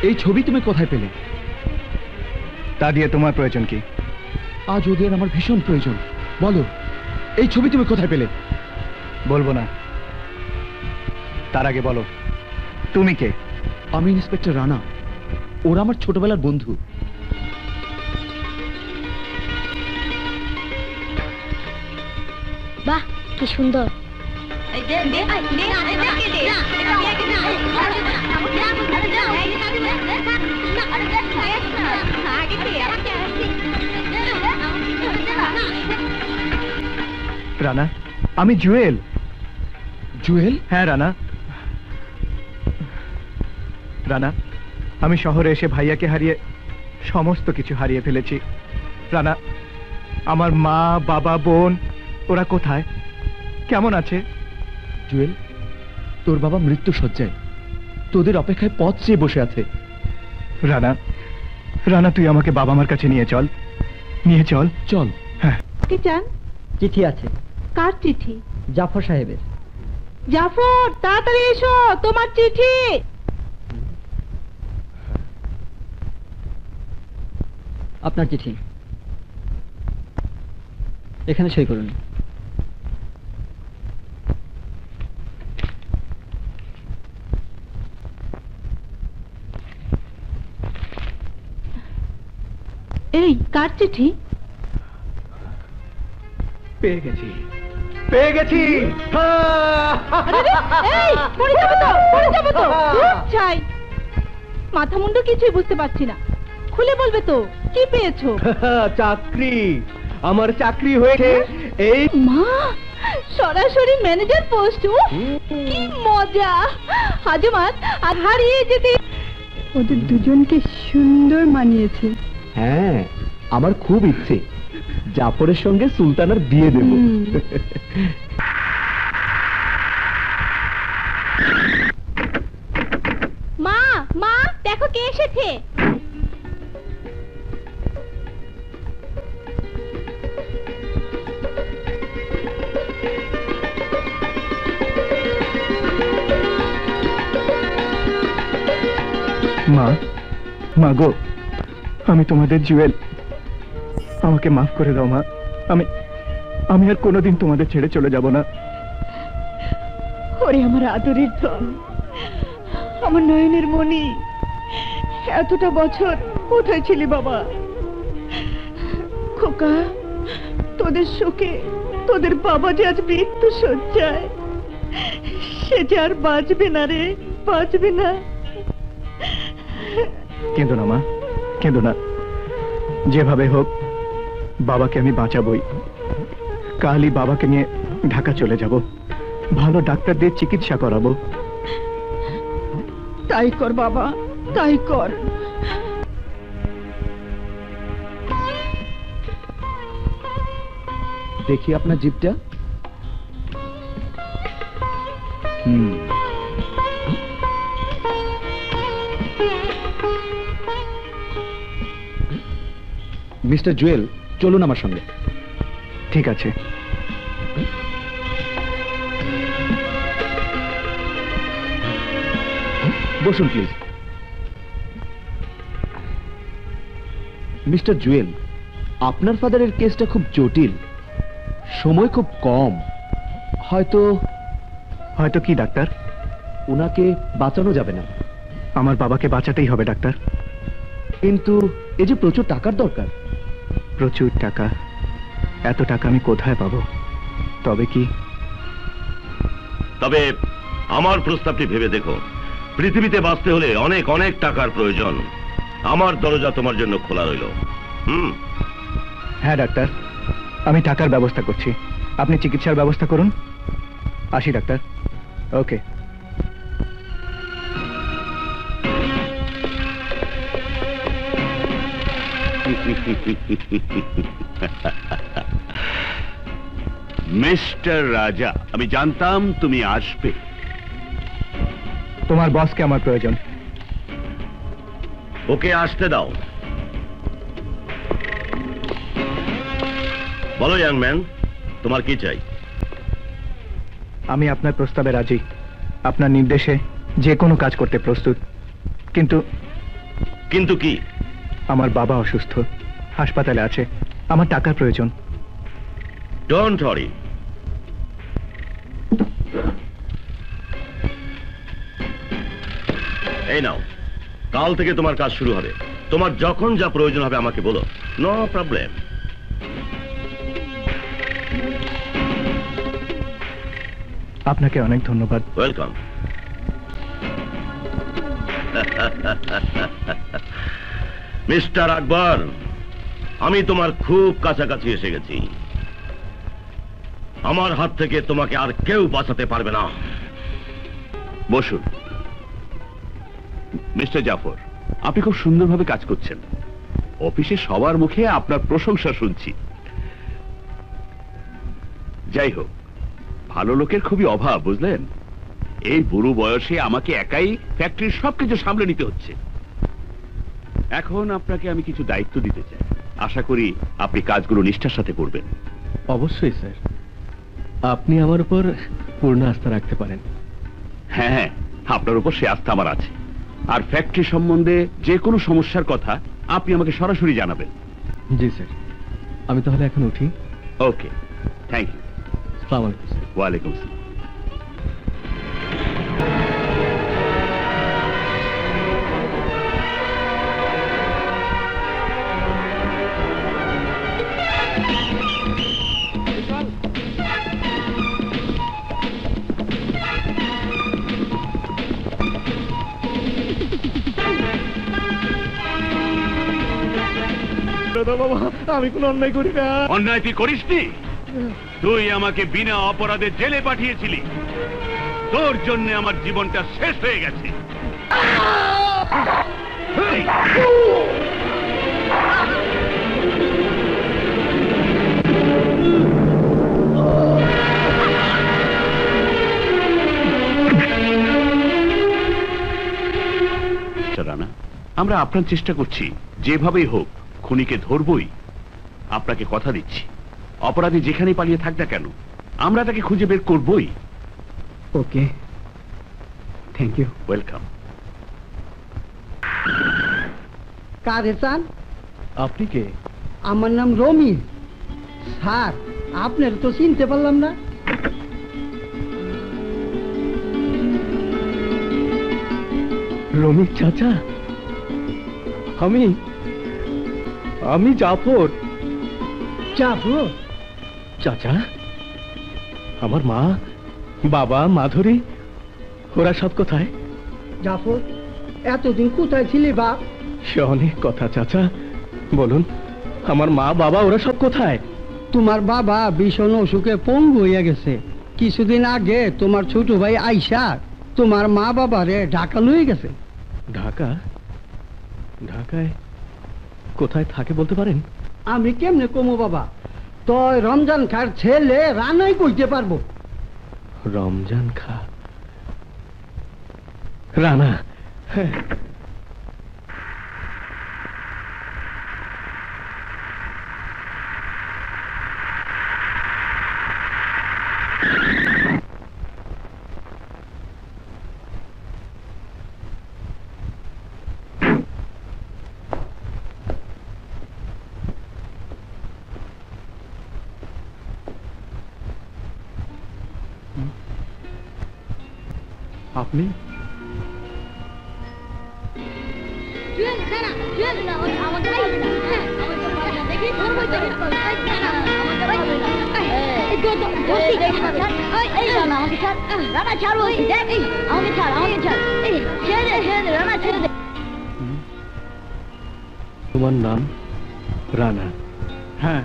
এই ছবি তুমি কোথায় পেলে? তা দিয়ে তোমার প্রয়োজন কি? আজ ওদের আমার ভীষণ প্রয়োজন। বলো, এই ছবি তুমি কোথায় পেলে? বলবো না, তার আগে বলো তুমি কে? আমি ইন্সপেক্টর রানা, ওরা আমার ছোটবেলার বন্ধু। বাহ, কি সুন্দর। রানা, আমি জুয়েল। জুয়েল? হ্যাঁ রানা। রানা, আমি শহরে এসে ভাইয়াকে হারিয়ে সমস্ত কিছু হারিয়ে ফেলেছি। রানা, আমার মা, বাবা, বোন ওরা কোথায়, কেমন আছে? জুয়েল, তোর বাবা মৃত্যু শয্যায়, তোদের অপেক্ষায় পথ চেয়ে বসে আছে। রানা, রানা তুই আমাকে বাবা মার কাছে নিয়ে চল, নিয়ে চল। চল। হ্যাঁ। কি চান? চিঠি আছে। কার চিঠি? জাফর সাহেবের। জাফর, তাড়াতাড়ি এসো, তোমার চিঠি। আপনার চিঠি, এখানে সই করুন। এই কার চিঠি? পেয়ে গেছি, পেয়ে গেছি। এই, পড়ে যাবো তো, পড়ে যাবো তো। চাই, মাথা মুন্ডু কিছুই বুঝতে পারছি না, খুলে বলবে তো কি পেয়েছো? চাকরি, আমার চাকরি হয়েছে। এই মা, সরাসরি ম্যানেজার পোস্ট। কি মজা! হাজমাত আর হারিয়ে যেতে ওদের দুজনকে সুন্দর মানিয়েছে। হ্যাঁ, আমার খুব ইচ্ছে জাফরের সঙ্গে সুলতানার বিয়ে দেব। মা, মা দেখো কে এসেছে। মা, মা গো, আমি তোমাদের জুয়েল। আমাকে মাফ করে দাও মা। আমি আর কোনোদিন তোমাদের ছেড়ে চলে যাব না। ওরে আমার আদরের ধন, আমার নয়নের মণি, এতটা বছর কোথায় ছিলি বাবা? খোকা, তোদের শোকে তোদের বাবা যে আজ মৃত্যু শয্যায়, সে যে আর বাঁচবে না রে, বাঁচবে না। কেঁদো না মা, কেঁদো না। যেভাবে হোক বাবাকে আমি বাঁচাবই। কালই বাবাকে নিয়ে ঢাকা চলে যাব, ভালো ডাক্তার দিয়ে চিকিৎসা করাবো। তাই কর বাবা, তাই কর। দেখি আপনার জিপটা। মিস্টার জুয়েল, চলুন আমার সঙ্গে। ঠিক আছে। বসুন প্লিজ। মিস্টার জুয়েল, আপনার ফাদারের কেসটা খুব জটিল, সময় খুব কম। হয়তো কি ডাক্তার? ওনাকে বাঁচানো যাবে না। আমার বাবাকে বাঁচাতেই হবে ডাক্তার। কিন্তু এই যে প্রচুর টাকার দরকার। প্রচুর টাকা? এত টাকা আমি কোথায় পাবো? তবে আমার প্রস্তাবটি ভেবে দেখো। পৃথিবীতে বাঁচতে হলে অনেক অনেক টাকার প্রয়োজন। আমার দরজা তোমার জন্য খোলা রইল। হ্যাঁ ডাক্তার, আমি টাকার ব্যবস্থা করছি, আপনি চিকিৎসার ব্যবস্থা করুন। আসি ডাক্তার। ওকে। মিস্টার রাজা, আমি জানতাম তুমি আসবে। তোমার বসকে আমার প্রয়োজন। ওকে আসতে দাও। বলো ইয়াং ম্যান, তোমার কি চাই? আমি আপনার প্রস্তাবে রাজি, আপনার নির্দেশে যে কোনো কাজ করতে প্রস্তুত। কিন্তু কি? আমার বাবা অসুস্থ, হাসপাতালে আছে, আমার টাকার প্রয়োজন। Don't worry. এই নাও, কাল থেকে তোমার কাজ শুরু হবে। তোমার যখন যা প্রয়োজন হবে আমাকে বলো, নো প্রবলেম। আপনাকে অনেক ধন্যবাদ। ওয়েলকাম। মিস্টার আকবর, আমি তোমার খুব কাছাকাছি এসে গেছি। আমার হাত থেকে তোমাকে আর কেউ বাঁচাতে পারবে না। বসুন। মিস্টার জাফর, আপনি খুব সুন্দরভাবে কাজ করছেন। অফিসে সবার মুখে আপনার প্রশংসা শুনছি। যাই হোক, ভালো লোকের খুবই অভাব, বুঝলেন? এই বুড়ো বয়সে আমাকে একাই ফ্যাক্টরির সবকিছু সামলে নিতে হচ্ছে। এখন আপনাকে আমি কিছু দায়িত্ব দিতে চাই। আশা করি আপনি কাজগুলো নিষ্ঠার সাথে করবেন। অবশ্যই স্যার, আপনি আমার উপর পূর্ণ আস্থা রাখতে পারেন। হ্যাঁ হ্যাঁ, আপনার উপর সে আস্থা আমার আছে। আর ফ্যাক্টরি সম্বন্ধে যে কোনো সমস্যার কথা আপনি আমাকে সরাসরি জানাবেন। জি স্যার, আমি তাহলে এখন উঠি। ওকে, থ্যাংক ইউ। আসসালামু আলাইকুম স্যার। ওয়ালাইকুম আসসালাম। বাবা, আমি কোনো অন্যায় করি না। অন্যায় তুই করিসনি? তুই আমাকে বিনা অপরাধে জেলে পাঠিয়েছিলি। তোর জন্য আমার জীবনটা শেষ হয়ে গেছে। রানা, আমরা আপনার চেষ্টা করছি, যেভাবেই হোক খুনিকে ধরবই। আপনাকে কথা দিচ্ছি, অপরাধী যেখানে পালিয়ে থাক না কেন, আমরা তাকে খুঁজে বের করবই। ওকে, থ্যাংক ইউ। ওয়েলকাম। কারে চান? আপনি কে? আমার নাম রমিজ। স্যার, আপনার তো চিনতে পারলাম না। রমিজ চাচা, আমি জাফর। জাফর? চাচা, আমার মা, বাবা, মাধুরী ওরা সব কোথায়? জাফর, এতদিন কোথায় ছিলি বাপ? সে অনেক কথা চাচা, বলুন আমার মা বাবা ওরা সব কোথায়? তোমার বাবা ভীষণ অসুখে পঙ্গু হইয়া গেছে। কিছুদিন আগে তোমার ছোট ভাই আইসা তোমার মা বাবারে ঢাকা লয়ে গেছে। ঢাকা? ঢাকায় কোথায় থাকে বলতে পারেন? আমি কেমনে কমো বাবা, তই রমজান খার ছেলে রানাই কইতে পারবো। রমজান খা? রানা? হ্যাঁ। আপনি? তোমার নাম রানা? হ্যাঁ,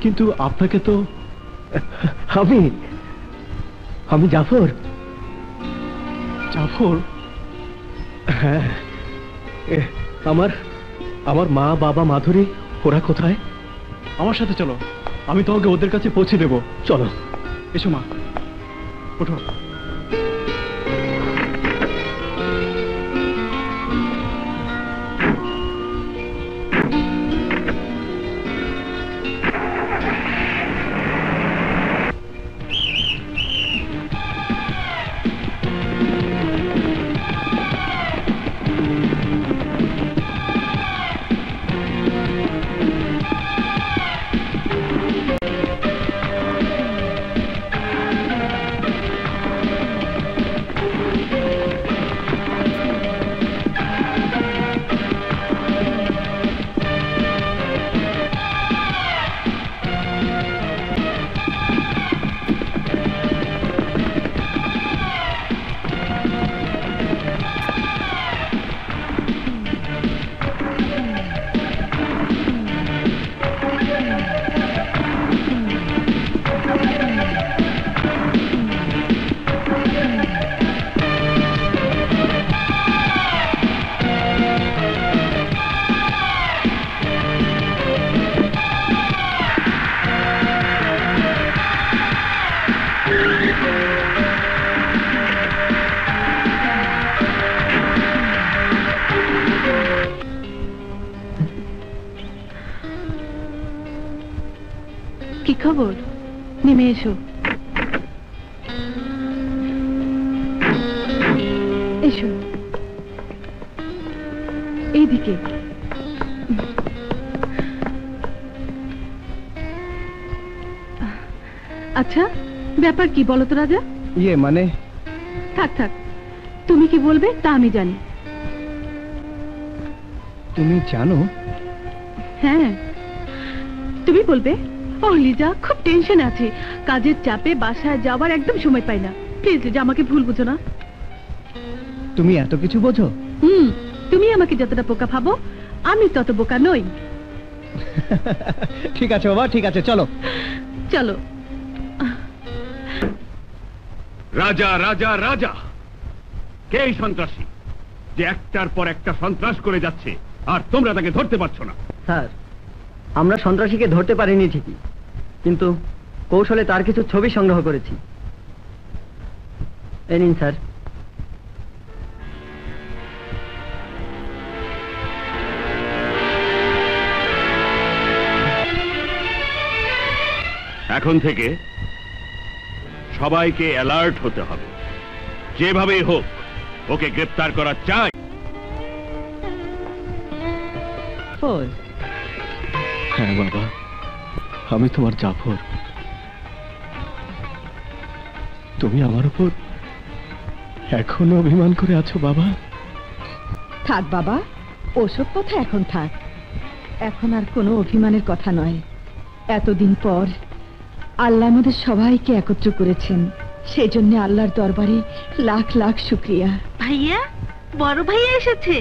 কিন্তু আপনাকে তো আমি জাফর। জাফর? হ্যাঁ। আমার মা বাবা মাধুরী ওরা কোথায়? আমার সাথে চলো, আমি তোমাকে ওদের কাছে পৌঁছে দেব। চলো। এসো মা, ওঠো। কি খবর? নেমে এসো। এসো এইদিকে। আচ্ছা, ব্যাপার কি বলো তো রাজা? মানে থাক থাক, তুমি কি বলবে তা আমি জানি। তুমি জানো? হ্যাঁ, তুমি বলবে। ও লিজা, খুব টেনশন আছে, কাজের চাপে বাসায় যাওয়ার একদম সময় পাই না। প্লিজ লিজা, আমাকে ভুল বুঝো না। তুমি এত কিছু বোঝো? তুমি আমাকে যতটা বোকা ভাবো, আমি তত বোকা নই। ঠিক আছে বাবা, ঠিক আছে, চলো চলো। রাজা রাজা রাজা, কে এই সন্ত্রাসী যে একটার পর একটা সন্ত্রাস করে যাচ্ছে আর তোমরা তাকে ধরতে পারছো না? স্যার, আমরা সন্ত্রাসীকে ধরতে পারিনি ঠিকই, কিন্তু কৌশলে তার কিছু ছবি সংগ্রহ করেছি। এই নিন স্যার। এখন থেকে সবাইকে অ্যালার্ট হতে হবে, যেভাবেই হোক ওকে গ্রেফতার করা চাই। হ্যাঁ বাবা, আমি তোমার জাফর। তুমি আমার উপর এখনো অভিমান করে আছো বাবা? থাক বাবা, ওসব কথা এখন থাক। এখন আর কোনো অভিমানের কথা নয়। এতদিন পর আল্লাহ আমাদের সবাইকে একত্র করেছেন, সেই জন্য আল্লাহর দরবারে লাখ লাখ শুকরিয়া। ভাইয়া, বড় ভাইয়া এসেছে।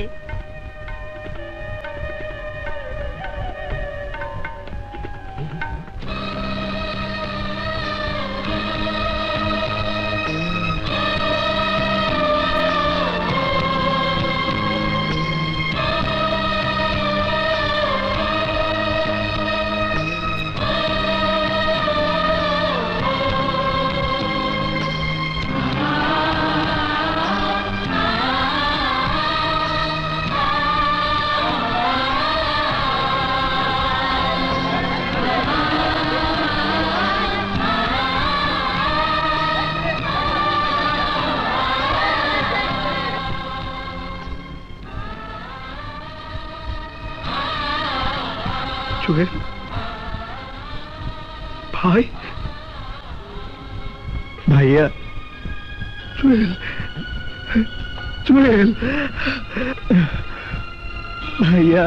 জুয়েল ভাই, ভাইয়া, জুয়েল, জুয়েল ভাইয়া,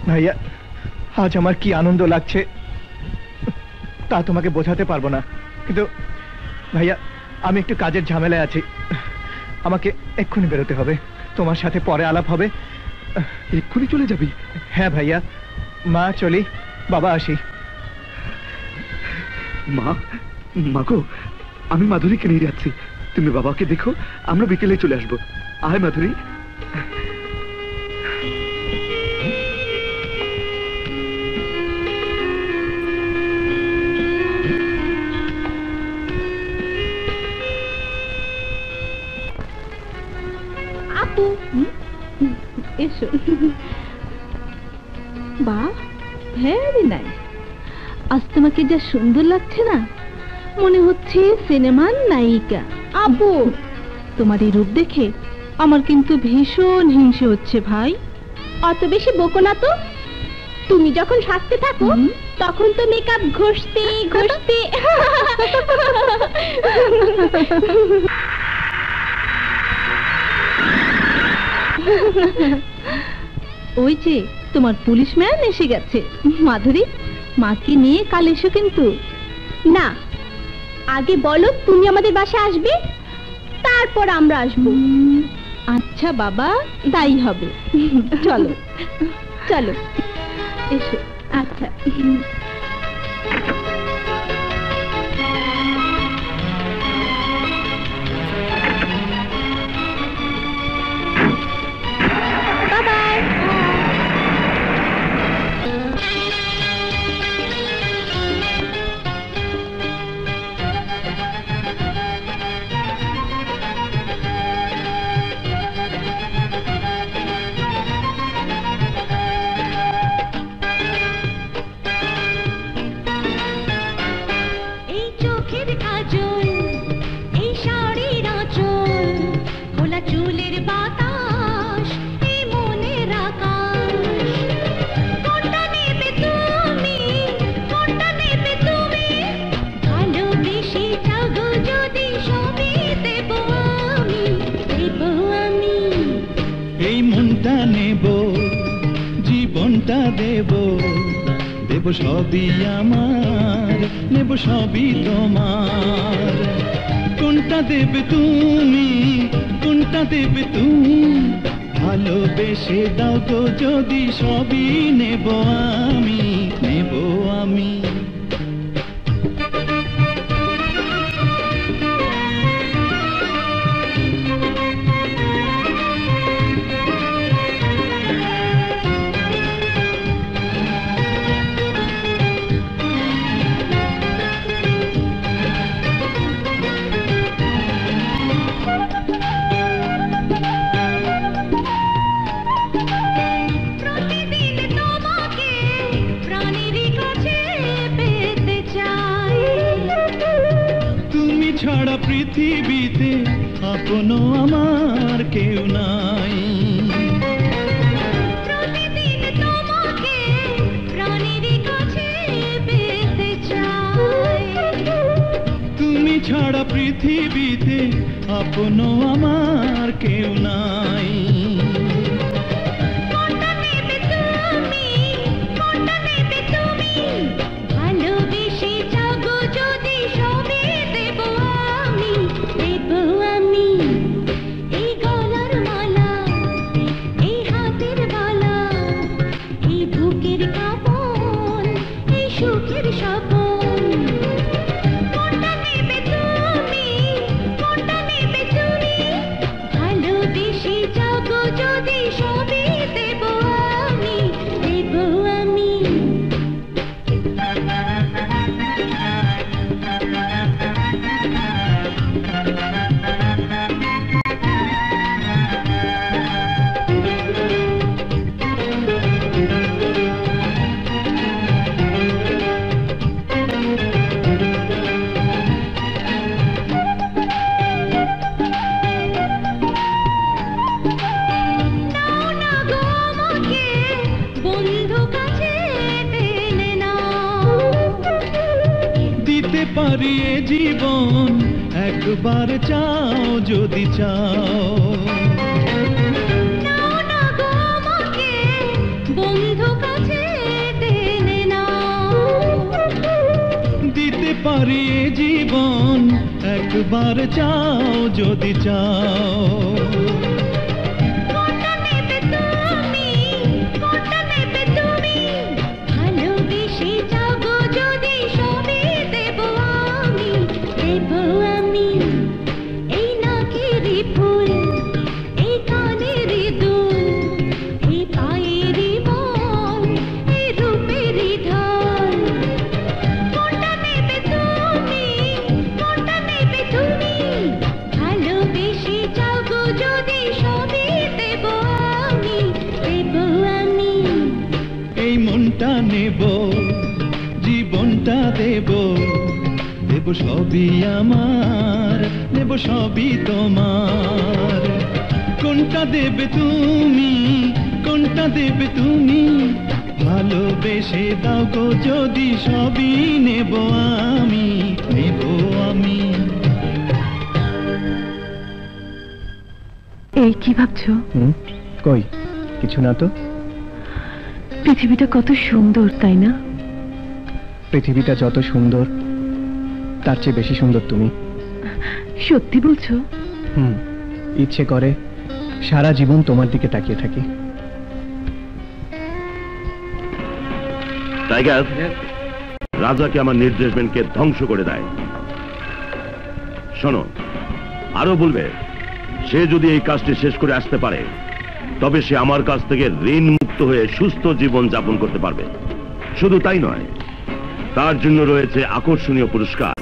ভাইয়া, আজ আমার কি আনন্দ লাগছে তা তোমাকে বোঝাতে পারবো না। কিন্তু ভাইয়া, আমি একটু কাজের ঝামেলায় আছি, আমাকে এক্ষুনি বেরোতে হবে। তোমার সাথে পরে আলাপ হবে। এক্ষুনি চলে যাবি? হ্যাঁ ভাইয়া। মা চলি, বাবা আসি। মা, মাগো, আমি মাধুরীকে নিয়ে যাচ্ছি, তুমি বাবাকে দেখো, আমরা বিকেলে চলে আসবো। আয় মাধুরী। আপু, এসো। বা, ভেরি নাইস। আজ তোমাকে যা সুন্দর লাগছে না, মনে হচ্ছে সিনেমার নায়িকা। আপু, তোমার এই রূপ দেখে আমার কিন্তু ভীষণ হিংসে হচ্ছে ভাই। অত বেশি বকো না তো। তুমি যখন সাজতে থাকো তখন তো মেকআপ ঘষতে ঘষতে ওই যে তোমার পুলিশম্যান এসে গেছে। মাধুরী, মাকে নিয়ে কাল এসো কিন্তু। না, আগে বলো তুমি আমাদের বাসায় আসবে, তারপর আমরা আসবো। আচ্ছা বাবা, তাই হবে। চলো চলো, এসো। আচ্ছা। দেব সবই আমার, নেব সবই তোমার। কোনটা দেবে তুমি, কোনটা দেবে তুমি, ভালোবেসে দাও তো যদি সবই নেব আমি, নেব আমি। পৃথিবীতে আপনো আমার কেউ নাই। প্রতিদিন তোমাকে প্রাণের কাছে পেতে চাই। তুমি ছাড়া পৃথিবীতে আপনো আমার কেউ নাই। কোনটা নেবে তুমি, কোনটা নেবে তুমি, ভালোবেসে জাগো যদি সবই দেব আমি, দেব আমি। এই গলার মালা, এই হাতের বালা, এই বুকের কাঁপন, এই সুখের স্বপন। কোনটা নেবে তুমি, কোনটা নেবে তুমি, ভালোবেসে জাগো যদি সবই দেব আমি, দেব আমি। নাও না গো আমাকে বন্ধু কাছে টেনে নাও। দিতে পারি এ জীবন একবার চাও যদি চাও। নাও না গো আমাকে বন্ধু কাছে টেনে নাও। দিতে পারি এ জীবন একবার চাও যদি চাও। কোনটা নেবে তুমি, কোনটা নেবে তুমি, ভালোবেসে জাগো যদি সবই দেব আমি, দেব আমি। এই নাকের ফুল, এই কানের দুল, এই পায়ের বল, এই রূপের ঢল। কোনটা নেবে তুমি, কোনটা নেবে তুমি, ভালোবেসে জাগো যদি সবই দেব আমি, দেব আমি। এই মনটা নেব, জীবনটা দেব, দেব সবই আমার, নেব সবই তোমার। কোনটা দেবে তুমি, কোনটা দেবে তুমি, ভালোবেসে দাও গো যদি সবই নেব আমি, নেব আমি। এই কি ভাবছো? কই কিছু না তো। পৃথিবীটা কত সুন্দর, তাই না? পৃথিবীটা যত সুন্দর তার চেয়ে বেশি সুন্দর তুমি। সত্যি বলছো? ইচ্ছে করে সারা জীবন তোমার দিকে তাকিয়ে থাকি। টাইগার, রাজাকে আমার নির্দেশমেন্টকে ধ্বংস করে দেয়। শোনো, আরো বলবে সে যদি এই কাজটি শেষ করে আসতে পারে তবে সে আমার কাছ থেকে ঋণ মুক্ত হয়ে সুস্থ জীবন যাপন করতে পারবে। শুধু তাই নয়, তার জন্য রয়েছে আকর্ষণীয় পুরস্কার।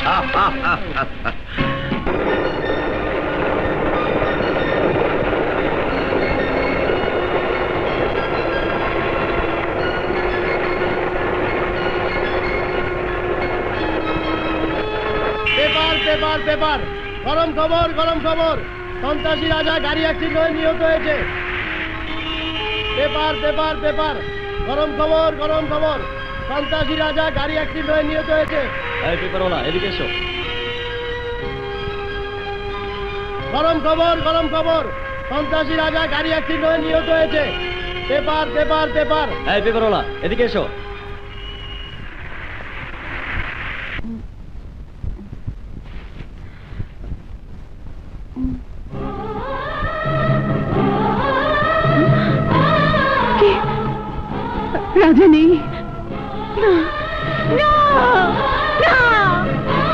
পেপার পেপার পেপার, গরম খবর গরম খবর, সন্ত্রাসী রাজা গাড়ি অ্যাক্সিডেন্ট হয়ে নিহত হয়েছে। পেপার পেপার পেপার, গরম খবর গরম খবর, সন্ত্রাসী রাজা গাড়ি অ্যাক্সিডেন্ট হয়ে নিহত হয়েছে। এই পেপারওয়ালা এদিকে এসো। গরম খবর গরম খবর, সন্ত্রাসী রাজা গাড়ি অ্যাক্সিডেন্ট হয়ে নিহত হয়েছে। Paper paper paper. এই পেপারওয়ালা এদিকে এসো। রাজা নেই।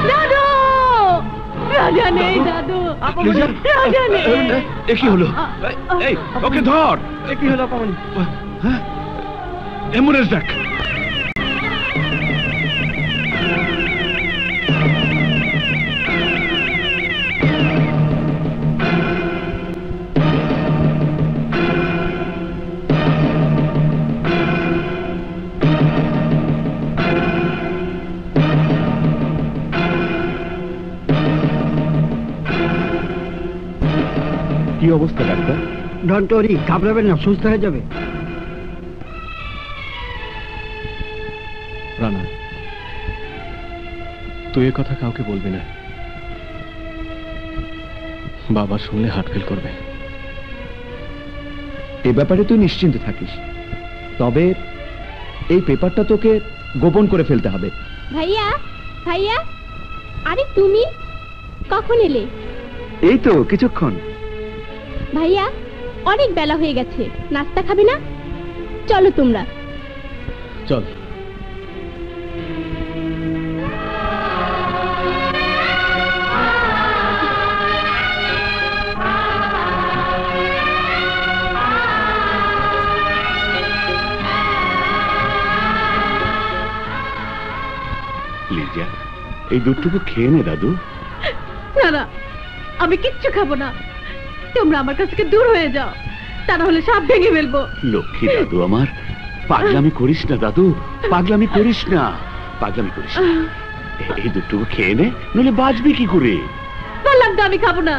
দাদু, রাজা নেই দাদু, রাজা নেই। কি হলো? এই ওকে ধর। কি হলো পাবন? হ্যাঁ, অ্যাম্বুলেন্স ডাক। কি অবস্থা ডাক্তার? ডন্ট ওয়ারি, ঘাবড়াবেন না, সুস্থ হয়ে যাবে। রানা, তুই এ কথা কাউকে বলবি না। বাবা শুনলে হার্ট ফেল করবে। এ ব্যাপারে তুই নিশ্চিন্ত থাকিস, তবে এই পেপারটা তোকে গোপন করে ফেলতে হবে। ভাইয়া ভাইয়া, আরে তুমি কখন এলে? এই তো কিছুক্ষণ। ভাইয়া অনেক বেলা হয়ে গেছে, নাস্তা খাবে না? চলো তোমরা। চল। লিজা, এই দুধটুকু খেয়ে নে দাদু। না না, আমি কিচ্ছু খাবো না। তোমরা আমার কাছ থেকে দূর হয়ে যাও, তা না হলে সাপ ভেঙে ফেলবো। লক্ষ্মী দাদু আমার, পাগলামি করিস না দাদু, পাগলামি করিস না, পাগলামি করিস না। এই দুধটুকু খেয়ে নে, নইলে বাঁচবি কি করে? বললাম তো আমি খাবো না।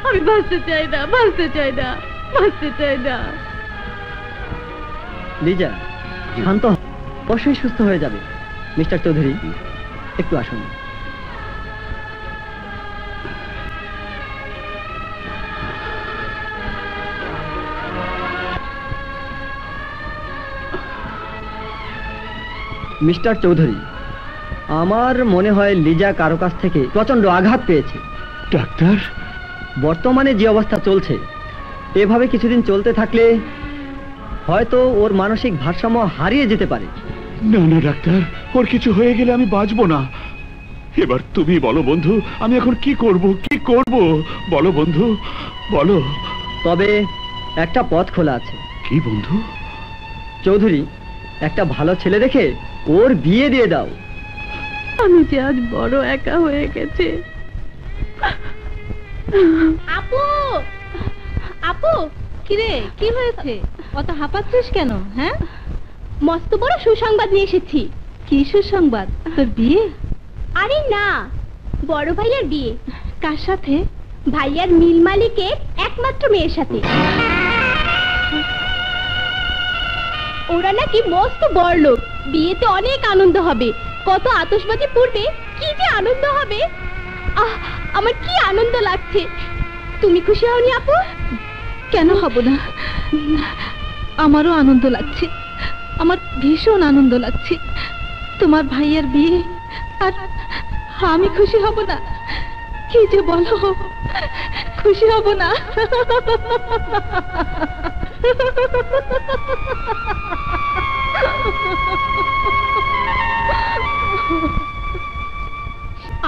আমি বাঁচতে চাই না, বাঁচতে চাই না, বাঁচতে চাই না। লিজা শান্ত, অবশ্যই সুস্থ হয়ে যাবে। মিস্টার চৌধুরী একটু আসুন। মিস্টার চৌধুরী, আমার মনে হয় লিজা কারো কাছ থেকে প্রচন্ড আঘাত পেয়েছে। ডাক্তার, বর্তমানে যে অবস্থা চলছে, এভাবে কিছুদিন চলতে থাকলে হয়তো ওর মানসিক ভারসাম্য হারিয়ে যেতে পারে। না না ডাক্তার, ওর কিছু হয়ে গেলে আমি বাঁচবো না। এবার তুমি বলো বন্ধু, আমি এখন কি করব, কি করব? বলো বন্ধু, বলো। তবে একটা পথ খোলা আছে। কি বন্ধু? চৌধুরী, একটা ভালো ছেলে দেখে ওর বিয়ে দিয়ে দাও। আমি যে আজ বড় একা হয়ে গেছে। আপু, আপু, কিরে কি হয়েছে? অত হাঁপাচ্ছিস কেন? হ্যাঁ, মস্ত বড় সুসংবাদ নিয়ে এসেছি। কি সুসংবাদ? তোর বিয়ে? আরে না, বড় ভাইয়ার বিয়ে। কার সাথে? ভাইয়ার মিল মালিকের একমাত্র মেয়ের সাথে। ওরা নাকি মস্ত বড়লোক, বিয়েতে অনেক আনন্দ হবে। কত আতশবাজি পড়বে, কি যে আনন্দ হবে। আহ, আমার কি আনন্দ লাগছে। তুমি খুশি হওনি আপু? কেন হব না, আমারও আনন্দ লাগছে। আমার ভীষণ আনন্দ লাগছে। তোমার ভাইয়ের বিয়ে, আর আমি খুশি হব না? কি যে বলো, খুশি হব না?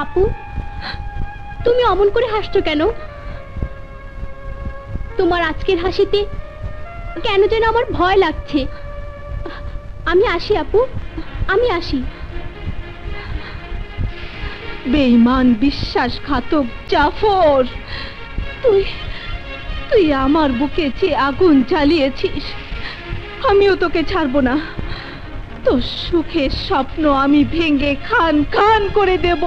আপু, তুমি অমন করে হাসছো কেন? তোমার আজকের হাসিতে কেন যেন আমার ভয় লাগছে। আমি আসি আপু, আমি আসি। বেঈমান বিশ্বাসঘাতক জাফর, তুই তুই আমার বুকে যে আগুন জ্বালিয়েছিস, আমিও তোকে ছাড়বো না। তোর সুখের স্বপ্ন আমি ভেঙে খান খান করে দেব।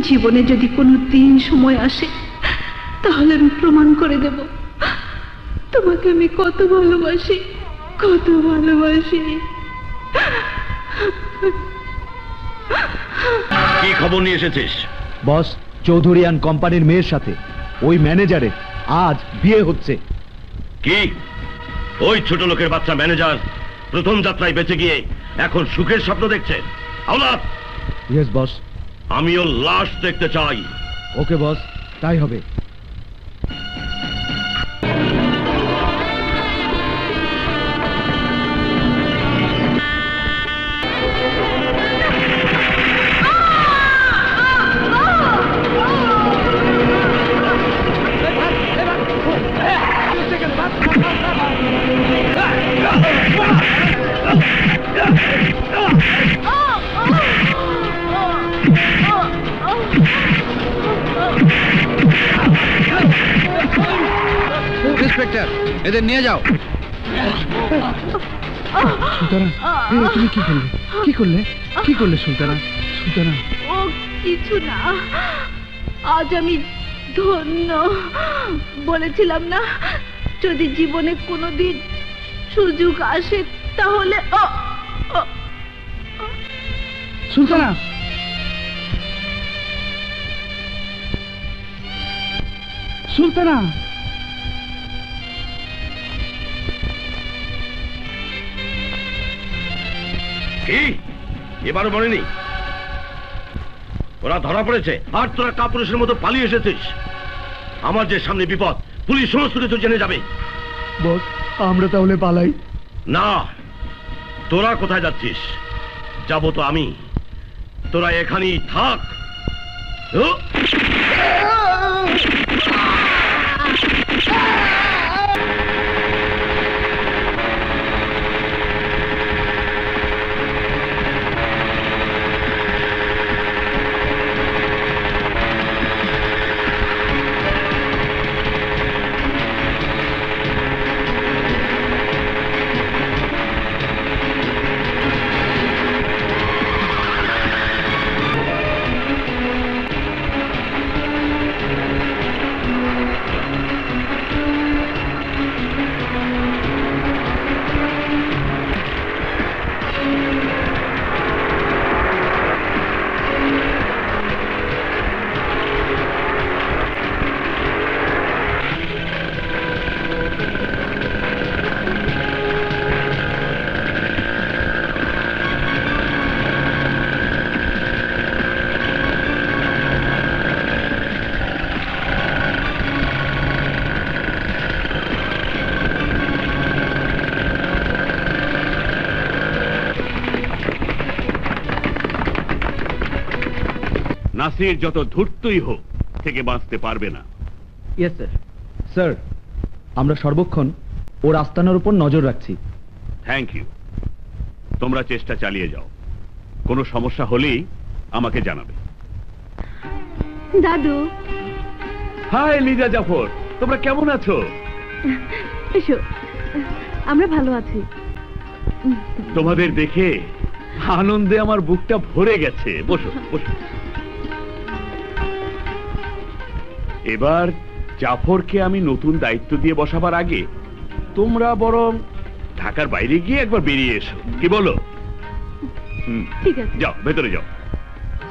জীবনে যদি কোনো দিন সময় আসে, তাহলে আমি প্রমাণ করে দেব তোমাকে আমি কত ভালোবাসি, কত ভালোবাসি। কি খবর নিয়ে এসেছিস? বস, চৌধুরী অ্যান্ড কোম্পানির মেয়ের সাথে ওই ম্যানেজারের আজ বিয়ে হচ্ছে। কি ওই ছোট লোকের বাচ্চা ম্যানেজার প্রথম যাত্রায় বেঁচে গিয়ে এখন সুখের স্বপ্ন দেখছে? আওলাদ, ইয়েস বস। আমিও লাশ দেখতে চাই। ওকে বস, তাই হবে। ইন্সপেক্টর, এদের নিয়ে যাও। সুলতানা, তুমি কি করলে? কি করলে? কি করলে সুলতানা? সুলতানা, ও কিছু না, আজ আমি ধন্য। বলেছিলাম না, যদি জীবনে কোনোদিন সুযোগ আসে তাহলে। সুলতানা, সুলতানা, কি এবারও মনেনি? ওরা ধরা পড়েছে আর তোরা কাপুরুষের মতো পালিয়ে এসেছিস। আমার যে সামনে বিপদ, পুলিশ সমস্ত কিছু জেনে যাবে। বস, আমরা তাহলে পালাই? না, তোরা কোথায় যাচ্ছিস? যাবো তো আমি। তোরা এখানেই থাক। নাসির যত ধূর্তই হোক থেকে বাঁচতে পারবে না। Yes sir. স্যার, আমরা সর্বক্ষণ ওর আস্তানার উপর নজর রাখছি। Thank you. তোমরা চেষ্টা চালিয়ে যাও, কোনো সমস্যা হলেই আমাকে জানাবে। দাদু। হাই লিজা জাফর, তোমরা কেমন আছো? এসো, আমরা ভালো আছি। তোমাদের দেখে আনন্দে আমার বুকটা ভরে গেছে। বসো বসো। এবার জাফরকে আমি নতুন দায়িত্ব দিয়ে বসাবার আগে তোমরা বরং ঢাকার বাইরে গিয়ে একবার বেরিয়ে এসো, কি বলো? ঠিক আছে, যাও ভেতরে যাও।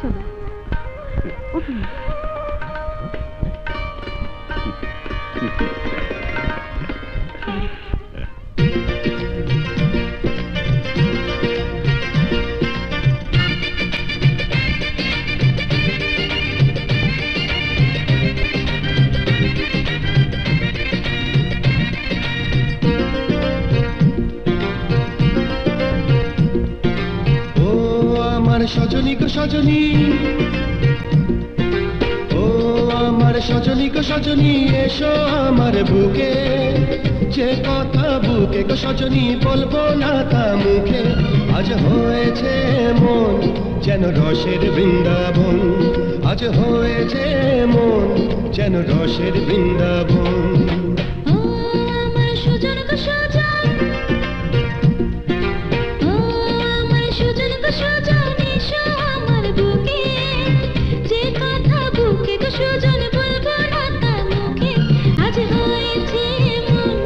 চলো। আমার সজনী গো সজনী, ও আমার সজনী গো সজনী, এসো আমার বুকে, যে কথা বুকে গো সজনী বলবো না তা মুখে। আজ হয়েছে মন যেন রসের বৃন্দাবন, আজ হয়েছে মন যেন রসের বৃন্দাবন। আমার সুজন গো সুজন, ও আমার সুজন গো সুজন, এসো আমার বুকে, যে কথা বুকে গো সুজন বলবো না তা মুখে। আজ হয়েছে মন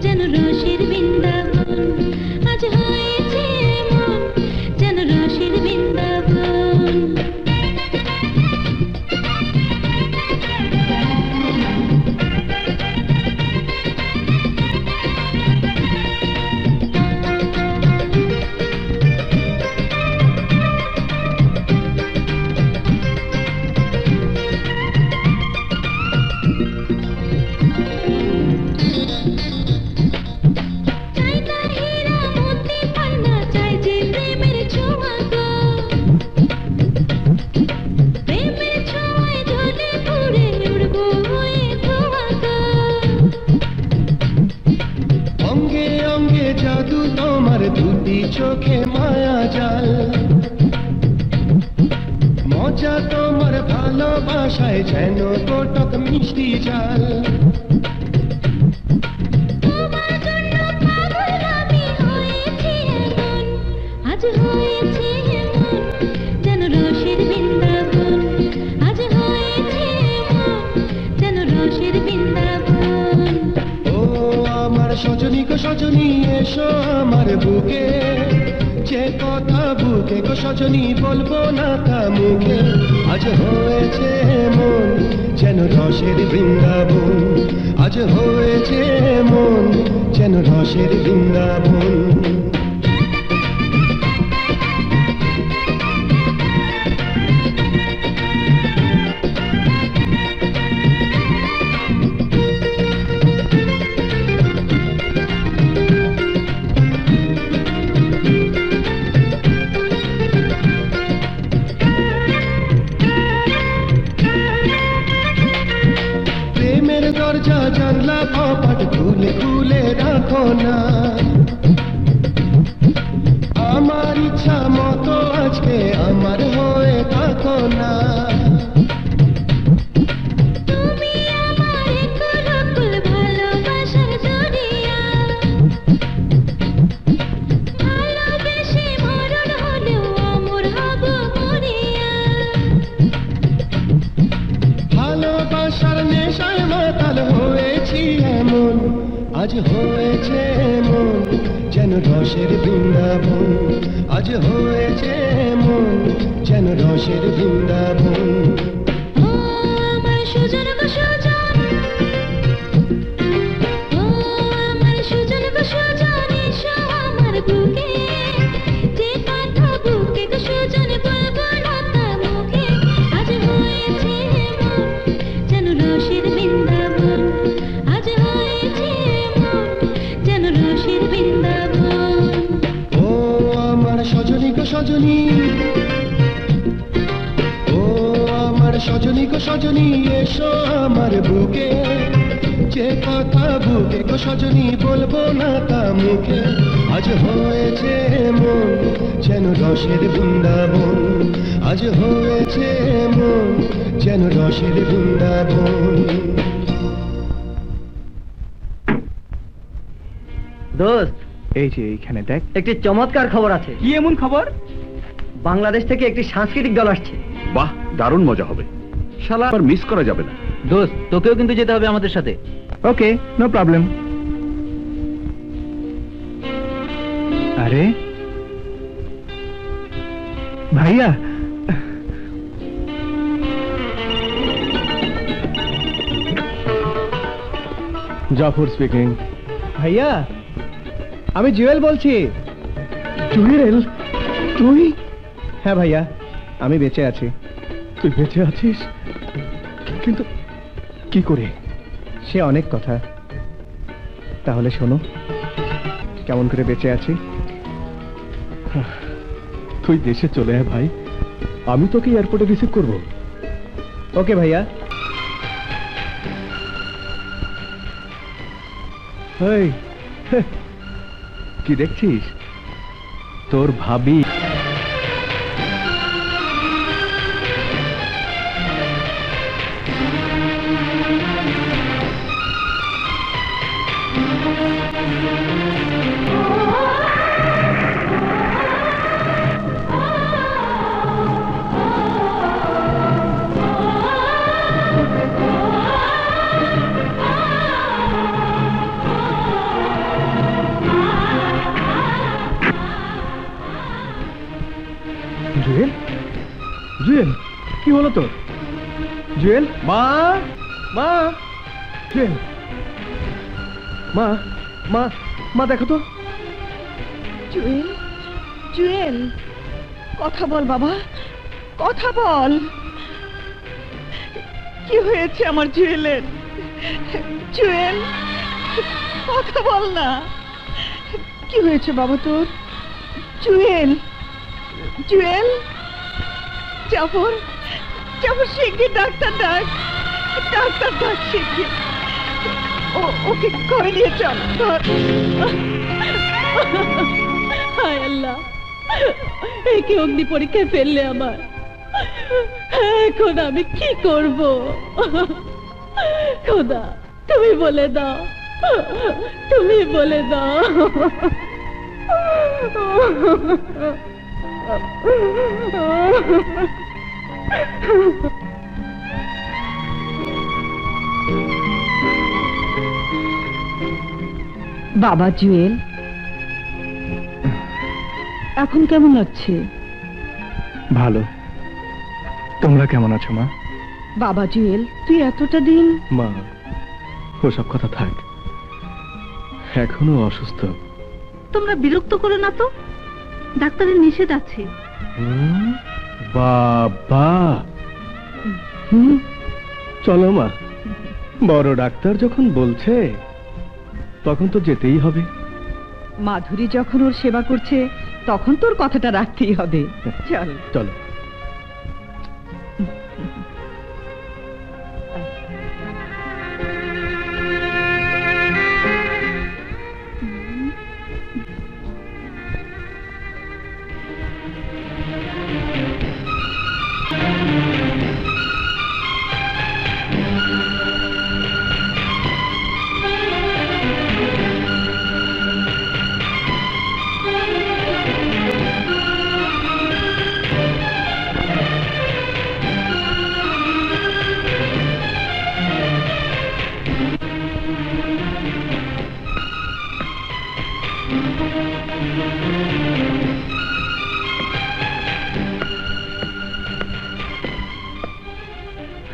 যেন রসের বৃন্দাবন, আজ হয়েছে মন যেন রসের বৃন্দাবন। চাই না হীরা মোতি পান্না, চাই যে প্রেমের ছোঁয়া গো, প্রেমের ছোঁয়ায় জ্বলে পুড়ে উড়বো হয়ে ধোঁয়া গো। অঙ্গে অঙ্গে জাদু তোমার, দুটি চোখে মায়া জাল, মজা তোমার ভালোবাসায় যেন কোটক মিষ্টি জাল। তোমার জন্য পাগল আমি হয়েছি এমন, আজ হয়েছে এমন যেন রসের বৃন্দাবন, আজ হয়েছে এমন যেন রসের বৃন্দাবন। ও আমার সজনী গো সজনী, এসো আমার বুকে, যে কথা বুকে গো সজনী বলবো না তা মুখে। আজ হয়েছে মন যেন রসের বৃন্দাবন, আজ হয়েছে মন যেন রসের বৃন্দাবন। প্রেমের দরজা জানলা কপাট খুলে খুলে রাখো না, আমার ইচ্ছা মতো আজকে আমার হয়ে থাকো না। তুমি আমার কুলকুল ভালোবাসার জড়িয়া, ভালোবেসে মরণ হলেও অমর হব মরিয়া। ভালোবাসার নেশায় মাতাল হয়েছি এমন, আজ হয়েছে মন যেন রসের বৃন্দাবন, আজ হয়েছে মন যেন রসের বৃন্দাবন। ও আমার সুজন গো সুজন, ও আমার সুজন গো সুজন, এসো আমার বুকে, যে কথা বুকে গো সুজন বলবো না তা মুখে। আজ হয়েছে মন যেন রসের বৃন্দাবন, আজ হয়েছে মন যেন রসের বৃন্দাবন। ও আমার সজনী গো সজনী, ও আমার সজনী গো সজনী, এসো আমার বুকে, যে কথা বুকে গো সজনী বলবো না তা মুখে। আজ হয়েছে মন যেন রসের বৃন্দাবন, আজ হয়েছে মন যেন রসের বৃন্দাবন। দোস্ত, এই যে এইখানে দেখ, একটি চমৎকার খবর আছে। কি এমন খবর? বাংলাদেশ থেকে একটি সাংস্কৃতিক দল আসছে। বাহ, দারুণ মজা হবে, শালা আর মিস করা যাবে না। দোস্ত, তোকেও কিন্তু যেতে হবে আমাদের সাথে। ওকে, নো প্রবলেম। আরে ভাইয়া, জাফর স্পিকিং। ভাইয়া আমি জুয়েল বলছি। জুয়েল তুই? হ্যাঁ ভাইয়া, আমি বেঁচে আছি। তুই বেঁচে আছিস? কিন্তু কি করে? সে অনেক কথা, তাহলে শোনো কেমন করে বেঁচে আছি। তুই দেশে চলে আয় ভাই, আমি তোকে এয়ারপোর্টে রিসিভ করব। ওকে ভাইয়া। এই, কি দেখছিস? তোর ভাবি। জুয়েল, জুয়েল, কি হলো তোর? জুয়েল, মা, মা, জুয়েল, মা, মা, মা দেখো তো। জুয়েল, জুয়েল, কথা বল বাবা, কথা বল। কি হয়েছে আমার জুয়েলের? জুয়েল, কথা বল না। কি হয়েছে বাবা তোর? জুয়েল, জুয়েল, জাফর, জাফর শিগগির ডাক্তার ডাক, ডাক্তার ডাক শিগগির। ওকে করে নিয়ে চল। হায় আল্লাহ, একে অগ্নি পরীক্ষায় ফেললে আমার, এখন আমি কি করব? খোদা, তুমি বলে দাও, তুমি বলে দাও। বাবা জুয়েল, এখন কেমন লাগছে? ভালো। তোমরা কেমন আছো মা? বাবা জুয়েল, তুই এতটা দিন। মা, ওসব কথা থাক, এখনো অসুস্থ। তোমরা বিরক্ত করো না তো, ডাক্তারের নিষেধ আছে। বাবা, চলো মা, বড় ডাক্তার যখন বলছে তখন তো যেতেই হবে। মাধুরী যখন ওর সেবা করছে তখন তোর কথাটা রাখতেই হবে। চল চলো।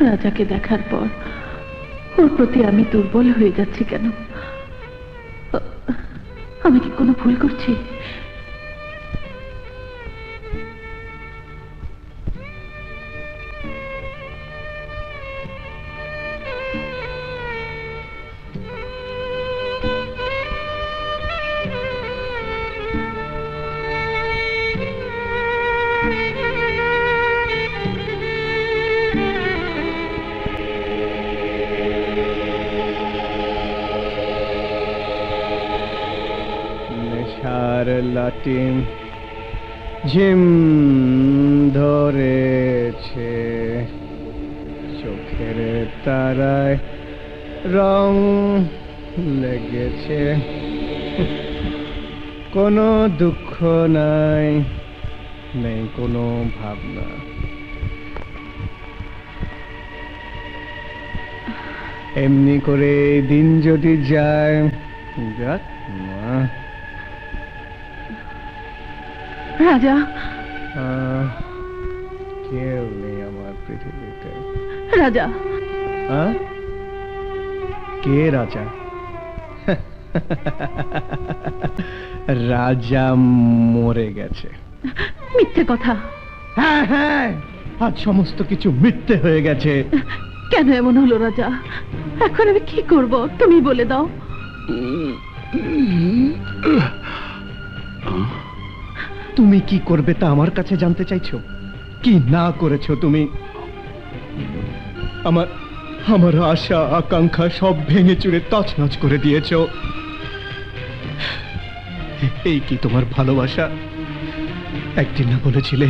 রাজাকে দেখার পর ওর প্রতি আমি দুর্বল হয়ে যাচ্ছি কেন? আমি কি কোনো ভুল করছি? লাটিম ঝিম ধরেছে, চোখের তারায় রং লেগেছে, কোনো দুঃখ নাই, নেই কোনো ভাবনা। এমনি করে দিন যদি যায়, যাক না। রাজা, কেউ নেই আমার পৃথিবীতে। রাজা, কে রাজা? রাজা মরে গেছে। মিথ্যে কথা। হ্যাঁ হ্যাঁ, আজ সমস্ত কিছু মিথ্যে হয়ে গেছে। কেন এমন হলো রাজা? এখন আমি কি করব তুমি বলে দাও। তুমি কি করবে তা আমার কাছে জানতে চাইছো? কি না করেছো তুমি? আমার আমার আশা আকাঙ্ক্ষা সব ভেঙে চুরে তছনছ করে দিয়েছো। এই কি তোমার ভালোবাসা? একদিন না বলেছিলে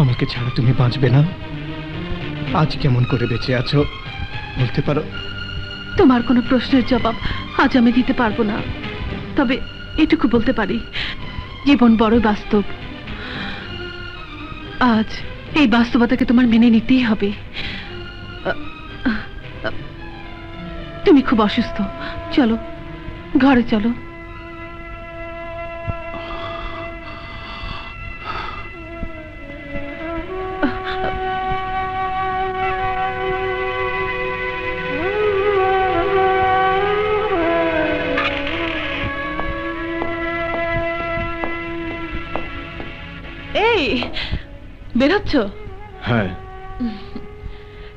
আমাকে ছাড়া তুমি বাঁচবে না? আজ কেমন করে বেঁচে আছো বলতে পারো? তোমার কোনো প্রশ্নের জবাব আজ আমি দিতে পারবো না, তবে এটুকু বলতে পারি, জীবন বড় বাস্তব। আজ এই বাস্তবতাকে তোমার মেনে নিতেই হবে। তুমি খুব অসুস্থ, চলো ঘরে চলো। এই বেরোচ্ছ? হ্যাঁ।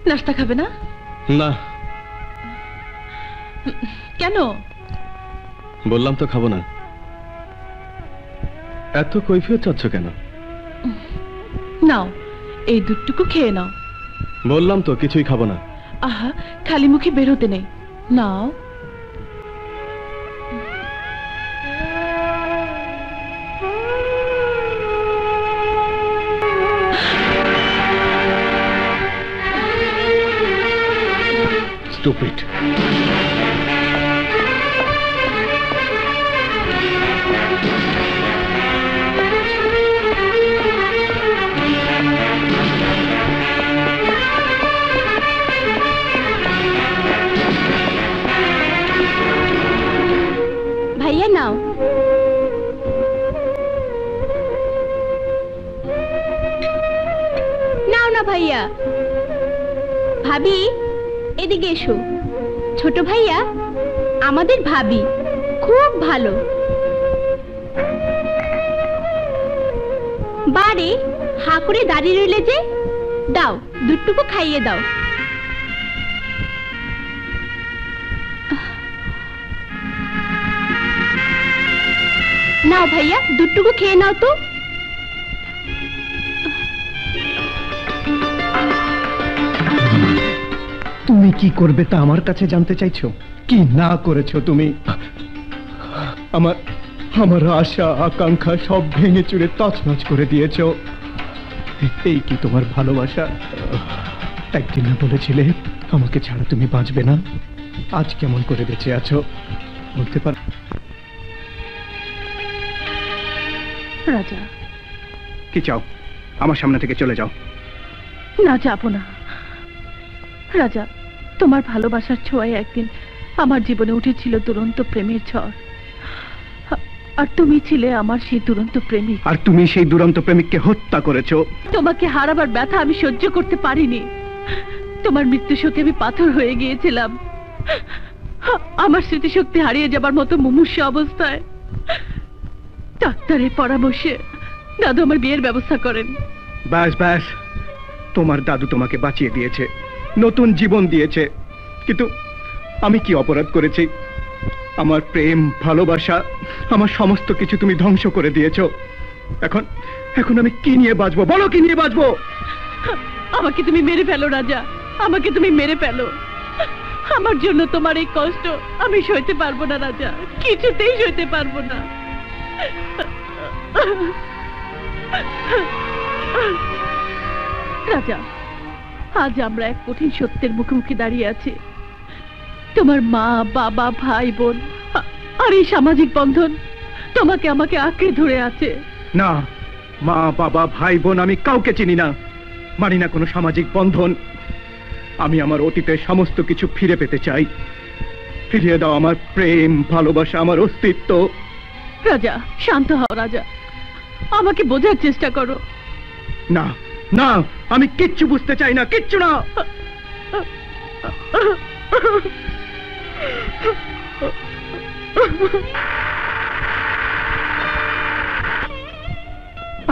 নাস্তা খাবে না? না। কেন? বললাম তো খাবো না। এত কৈফিয়ত চাচ্ছ কেন? নাও এই দুধটুকু খেয়ে নাও। বললাম তো কিছুই খাবো না। আহা, খালি মুখে বেরোতে নেই, নাও। Stupid. ভাইয়া নাও। নাও না ভাইয়া। ভাবি এদিকে এসো। ছোট ভাইয়া আমাদের ভাবি, খুব ভালো। বারে হা করে দাঁড়িয়ে রইলে যে, দাও দুধটুকু খাইয়ে দাও। নাও ভাইয়া দুধটুকু খেয়ে নাও তো। তুমি কি করবে তা আমার কাছে জানতে চাইছো? কি না করেছো তুমি? আমার আমার আশা আকাঙ্ক্ষা সব ভেঙে চুরে তছনছ করে দিয়েছো। এই কি তোমার ভালোবাসা? একদিন না বলেছিলে আমাকে ছাড়া তুমি বাঁচবে না? আজ কেমন করে বেঁচে আছো বলতে পারো? রাজা, কি চাও? আমার সামনে থেকে চলে যাও। না, যাব না। রাজা, তোমার ভালোবাসার ছোঁয়ায় একদিন আমার জীবনে উঠেছিল দুরন্ত প্রেমের ঝড়, আর তুমি ছিলে আমার সেই দুরন্ত প্রেমিক। আর তুমি সেই দুরন্ত প্রেমিককে হত্যা করেছো। তোমাকে হারাবার ব্যথা আমি সহ্য করতে পারিনি। তোমার মৃত্যু শোকে আমি পাথর হয়ে গিয়েছিলাম। আমার স্মৃতিশক্তি হারিয়ে যাবার মতো মুমূর্ষ অবস্থায় ডাক্তারের পরামর্শে দাদু আমার বিয়ের ব্যবস্থা করেন। ব্যাস ব্যাস, তোমার দাদু তোমাকে বাঁচিয়ে দিয়েছে, নতুন জীবন দিয়েছে, কিন্তু আমি কি অপরাধ করেছি? আমার প্রেম ভালোবাসা আমার সমস্ত কিছু তুমি ধ্বংস করে দিয়েছো। এখন এখন আমি কি নিয়ে বাঁচবো? বলো কি নিয়ে বাঁচবো? আমাকে তুমি মেরে ফেলো রাজা, আমাকে তুমি মেরে ফেলো। আমার জন্য তোমার এই কষ্ট আমি সইতে পারবো না রাজা, কিছুতেই সইতে পারবো না। রাজা, আজ আমরা এক কঠিন সত্যের মুখোমুখি দাঁড়িয়ে আছি। তোমার মা বাবা ভাই বোন আর এই সামাজিক বন্ধন তোমাকে আমাকে আঁকড়ে ধরে আছে। না, মা বাবা ভাই বোন আমি কাউকে চিনি না, মানি না কোনো সামাজিক বন্ধন। আমি আমার অতীতের সমস্ত কিছু ফিরে পেতে চাই। ফিরিয়ে দাও আমার প্রেম ভালোবাসা, আমার অস্তিত্ব। রাজা, শান্ত হও রাজা, আমাকে বোঝার চেষ্টা করো। না না, আমি কিচ্ছু বুঝতে চাই না, কিচ্ছু না।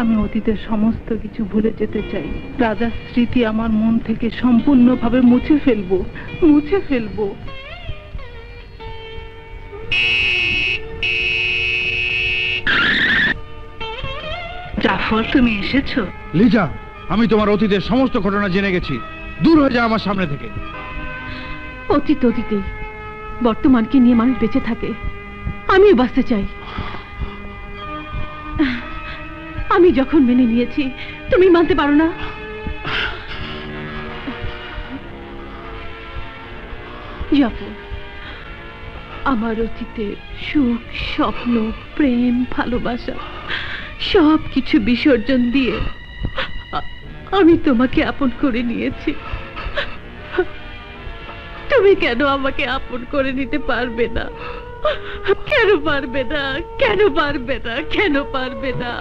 আমি অতীতের সমস্ত কিছু ভুলে যেতে চাই। রাজার স্মৃতি আমার মন থেকে সম্পূর্ণভাবে মুছে ফেলবো, মুছে ফেলবো। জাফর তুমি এসেছো? লিজা, আমি তোমার অতীতের সমস্ত ঘটনা জেনে গেছি। দূর হয়ে যাও আমার সামনে থেকে। অতীত অতীতে, বর্তমানকে নিয়ে মানুষ বেঁচে থাকে। আমিও বাঁচতে চাই। আমি যখন মেনে নিয়েছি, তুমি মানতে পারো না? জাফর, আমার অতীতে সুখ, স্বপ্ন, প্রেম, ভালোবাসা সব কিছু বিসর্জন দিয়ে আমি তোমাকে আপন করে নিয়েছি। তুমি কেন আমাকে আপন করে নিতে পারবে না? কেন পারবে না? কেন পারবে না? কেন পারবে না?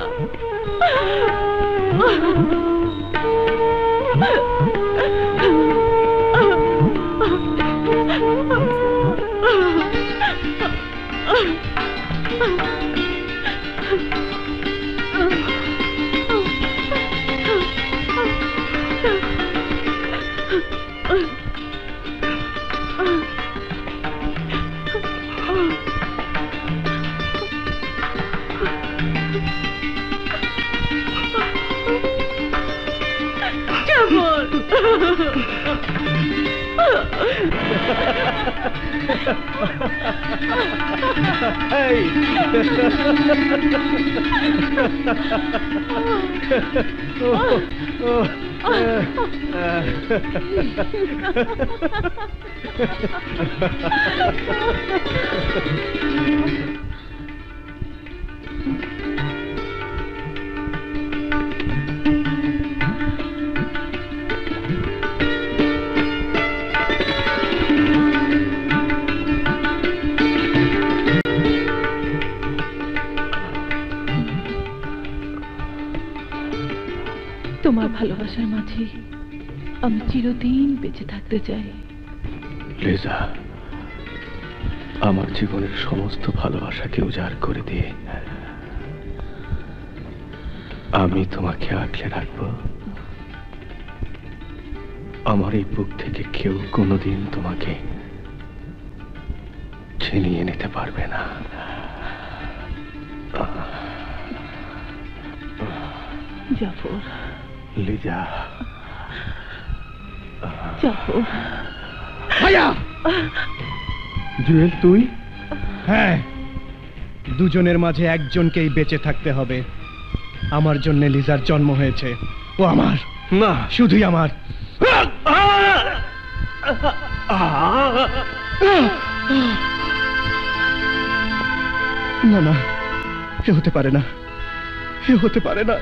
তোমার ভালোবাসার মাঝে আমি চিরদিন বেঁচে থাকতে চাই। লিজা, আমার জীবনের সমস্ত ভালোবাসাকে উজাড় করে দিয়ে আমি তোমাকে আগলে রাখবো। আমার এই বুক থেকে কেউ কোনোদিন তোমাকে ছিনিয়ে নিতে পারবে না। জাফর, লিজা, জাফর। ভাইয়া! জুয়েল, তুই? হ্যাঁ, দুজনের মাঝে একজনকেই বেঁচে থাকতে হবে। আমার জন্য লিজার জন্ম হয়েছে। ও আমার না, শুধুই আমার। না না, এ হতে পারে না, এ হতে পারে না।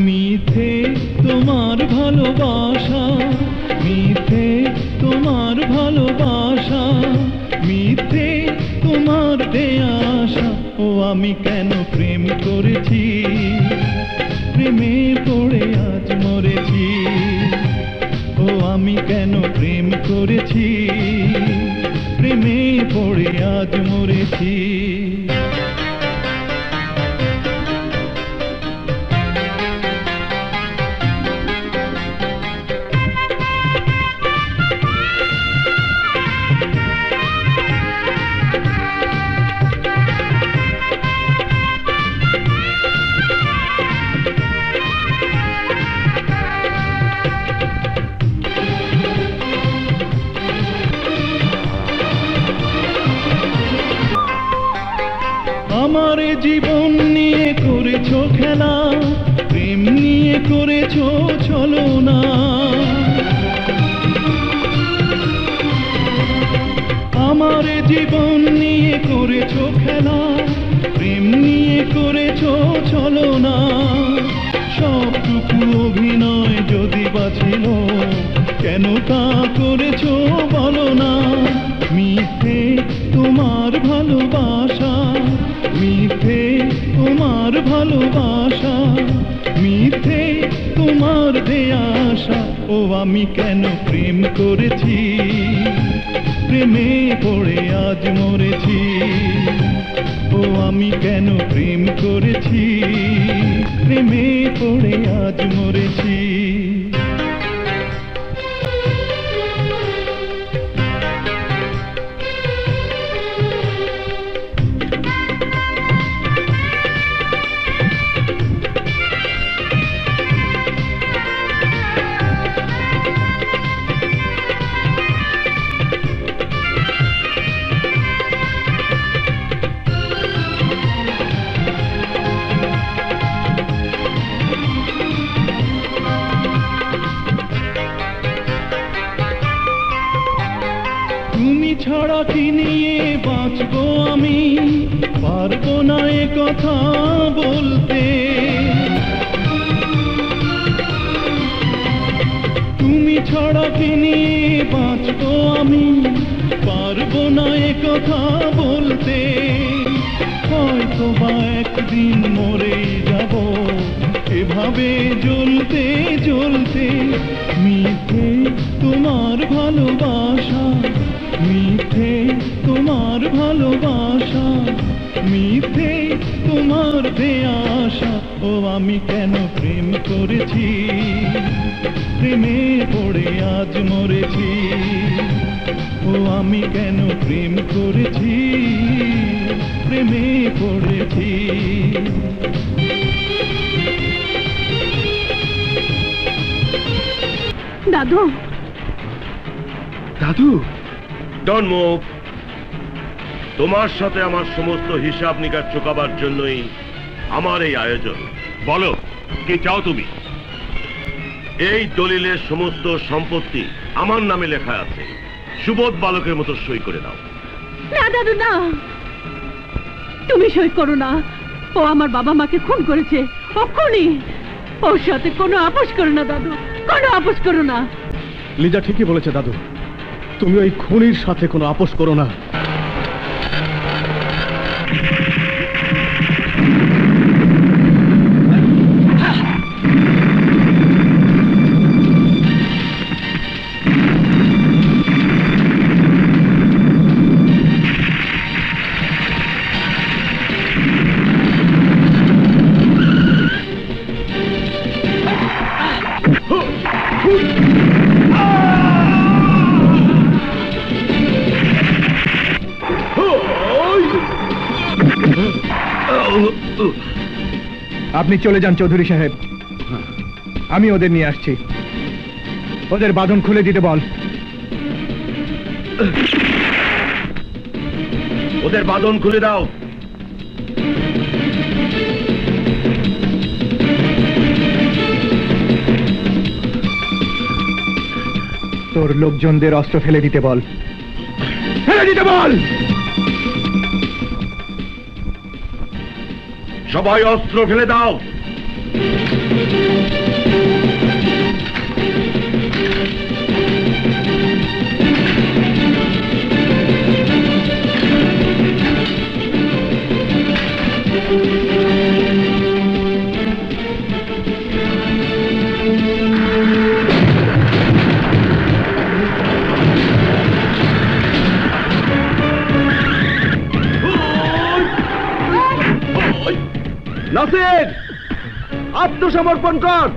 মিথ্যে তোমার ভালোবাসা, মিথ্যে তোমার ভালোবাসা, মিথ্যে তোমার দেয়া আশা। ও আমি কেন প্রেম করেছি, প্রেমে পড়ে আজ মরেছি। ও আমি কেন প্রেম করেছি, প্রেমে পড়ে আজ মরেছি। আমার জীবন নিয়ে করেছো খেলা, প্রেম নিয়ে করেছো ছলনা। আমার জীবন নিয়ে করেছো খেলা, প্রেম নিয়ে করেছো ছলনা। সবটুকু অভিনয় যদি বা ছিল কেন তা করেছো বলো না, মিথ্যে তোমার ভালোবাসা, মিথ্যে তোমার ভালোবাসা, মিথ্যে তোমার দেয়া আশা। ও আমি কেন প্রেম করেছি, প্রেমে পড়ে আজ মরেছি। ও আমি কেন প্রেম করেছি, প্রেমে পড়ে আজ মরেছি। ছাড়া কি নিয়ে বাঁচবো আমি, পারবো না এ কথা বলতে। তুমি ছাড়া কি নিয়ে বাঁচবো আমি, পারবো না এ কথা বলতে। হয়তো বা একদিন মরেই যাব এভাবে জ্বলতে জ্বলতে। মিথ্যে তোমার ভালোবাসা, মিথ্যে তোমার ভালোবাসা, মিথ্যে তোমার দেয়া আশা। ও আমি কেন প্রেম করেছি, প্রেমে পড়ে আজ মরেছি। ও আমি কেন প্রেম করেছি, প্রেমে পড়েছি। দাদু, দাদু, ডোন্ট মুভ। তোমার সাথে আমার সমস্ত হিসাব নিকাশ চোকাবার জন্যই আমার এই আয়োজন। বলো কি চাও তুমি? এই দলিলের সমস্ত সম্পত্তি আমার নামে লেখা আছে, সুবোধ বালকের মতো সই করে দাও। না দাদু না, তুমি সই করো না। ও আমার বাবা মাকে খুন করেছে, ও খুনি। ওর সাথে কোনো আপোষ করো না দাদু, কোনো আপোষ করো না। লিজা ঠিকই বলেছে দাদু, তুমি ওই খুনির সাথে কোনো আপোষ করো না। আপনি চলে যান চৌধুরী সাহেব, আমি ওদের নিয়ে আসছি। ওদের বাঁধন খুলে দিতে বল। ওদের বাঁধন খুলে দাও। তোর লোকজনদের অস্ত্র ফেলে দিতে বল, ফেলে দিতে বল। সবাই অস্ত্র ফেলে দাও। নাসির, আত্মসমর্পণ কর।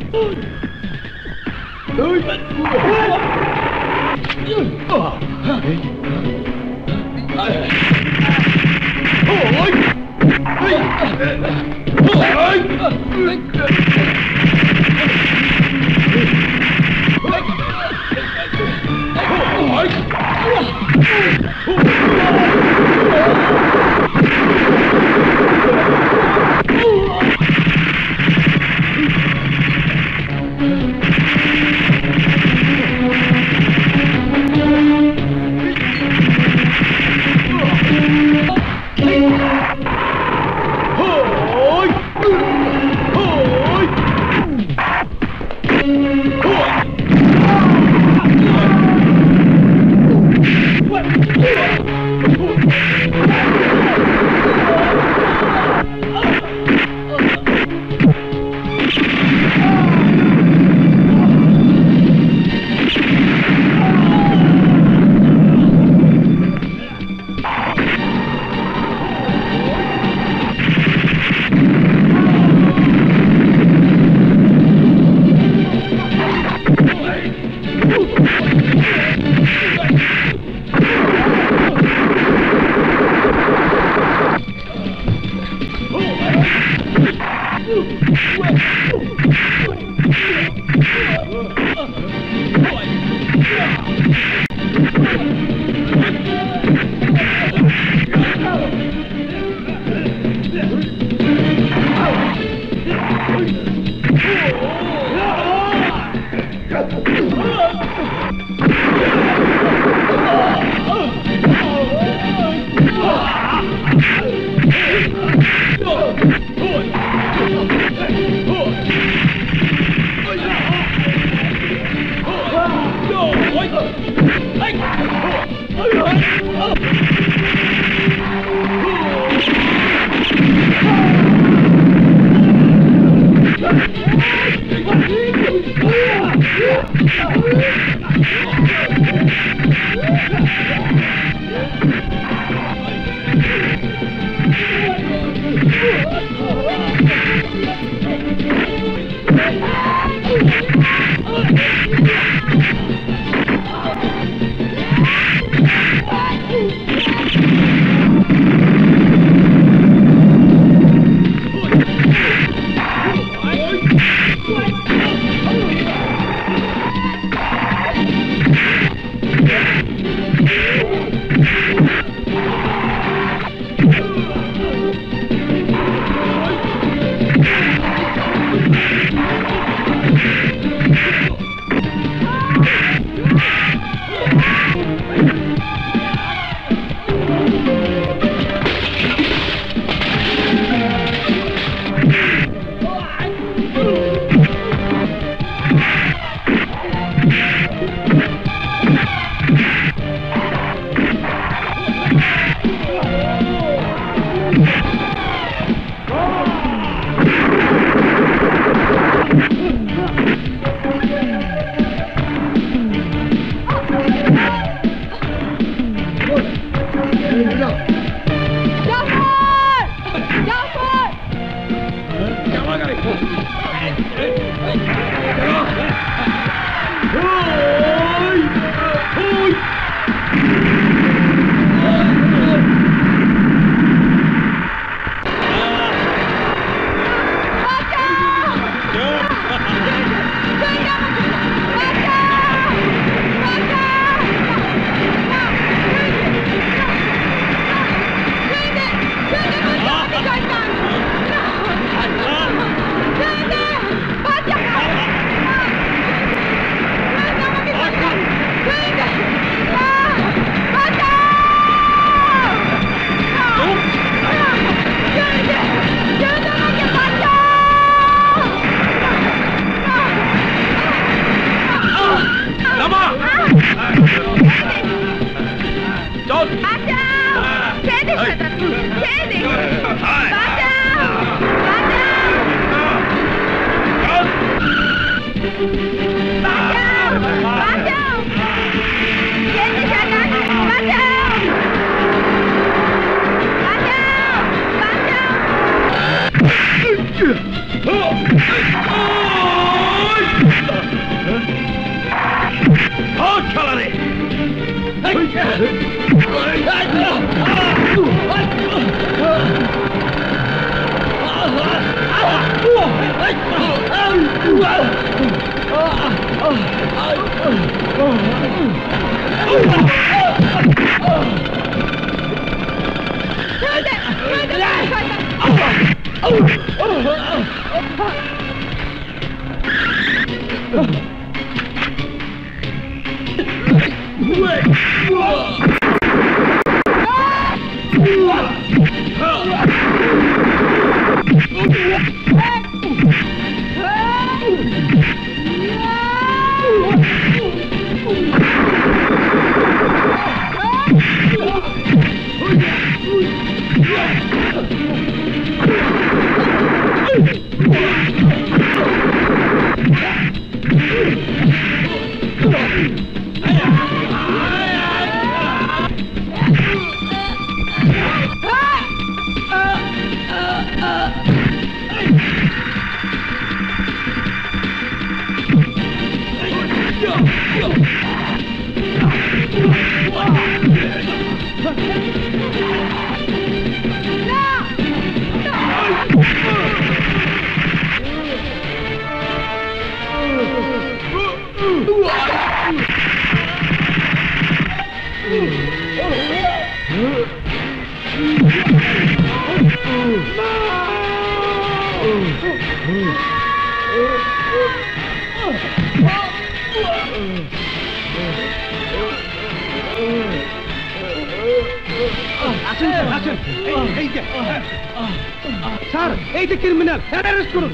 স্যার এই যে ক্রিমিনাল অ্যারেস্ট করুন।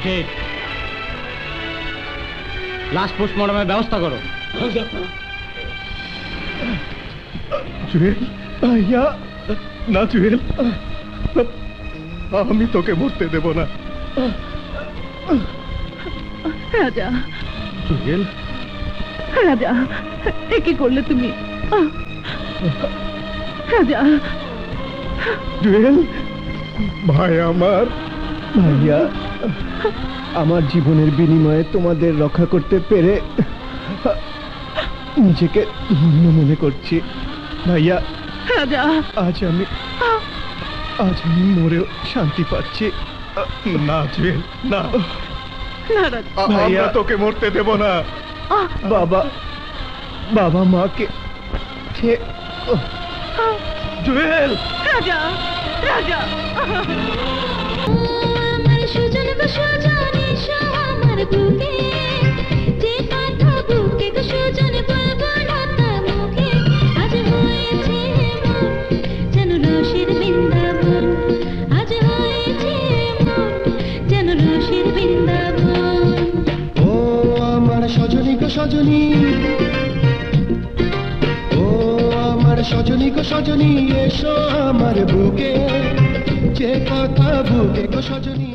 ডেট লাস্ট পোস্টমর্টমের ব্যবস্থা করো। জুয়েল, ভাইয়া, না জুয়েল, আমি তোকে মরতে দেব না। রাজা, জুয়েল, রাজা, এ কি করলে তুমি? রাজা, জুয়েল, ভাই আমার, ভাইয়া, আমার জীবনের বিনিময়ে তোমাদের রক্ষা করতে পেরে নিজেকে ধন্য মনে করছি। ভাইয়া, রাজা, আজ আমি মরেও শান্তি পাচ্ছি। না জুয়েল, না, ভাইয়া তোকে মরতে দেব না। বাবা মাকে জুয়েল, রাজা, রাজা। আমার সুজন গো সুজন এসো আমার বুকে, যে কথা বুকে গো সুজন বলবো না তা মুখে। আজ হয়েছে মন যেন রসের বৃন্দাবন, আজ হয়েছে মন যেন রসের বৃন্দাবন। ও আমার সজনী গো সজনী, ও আমার সজনী গো সজনী এসো আমার বুকে, যে কথা বুকে গো সজনী।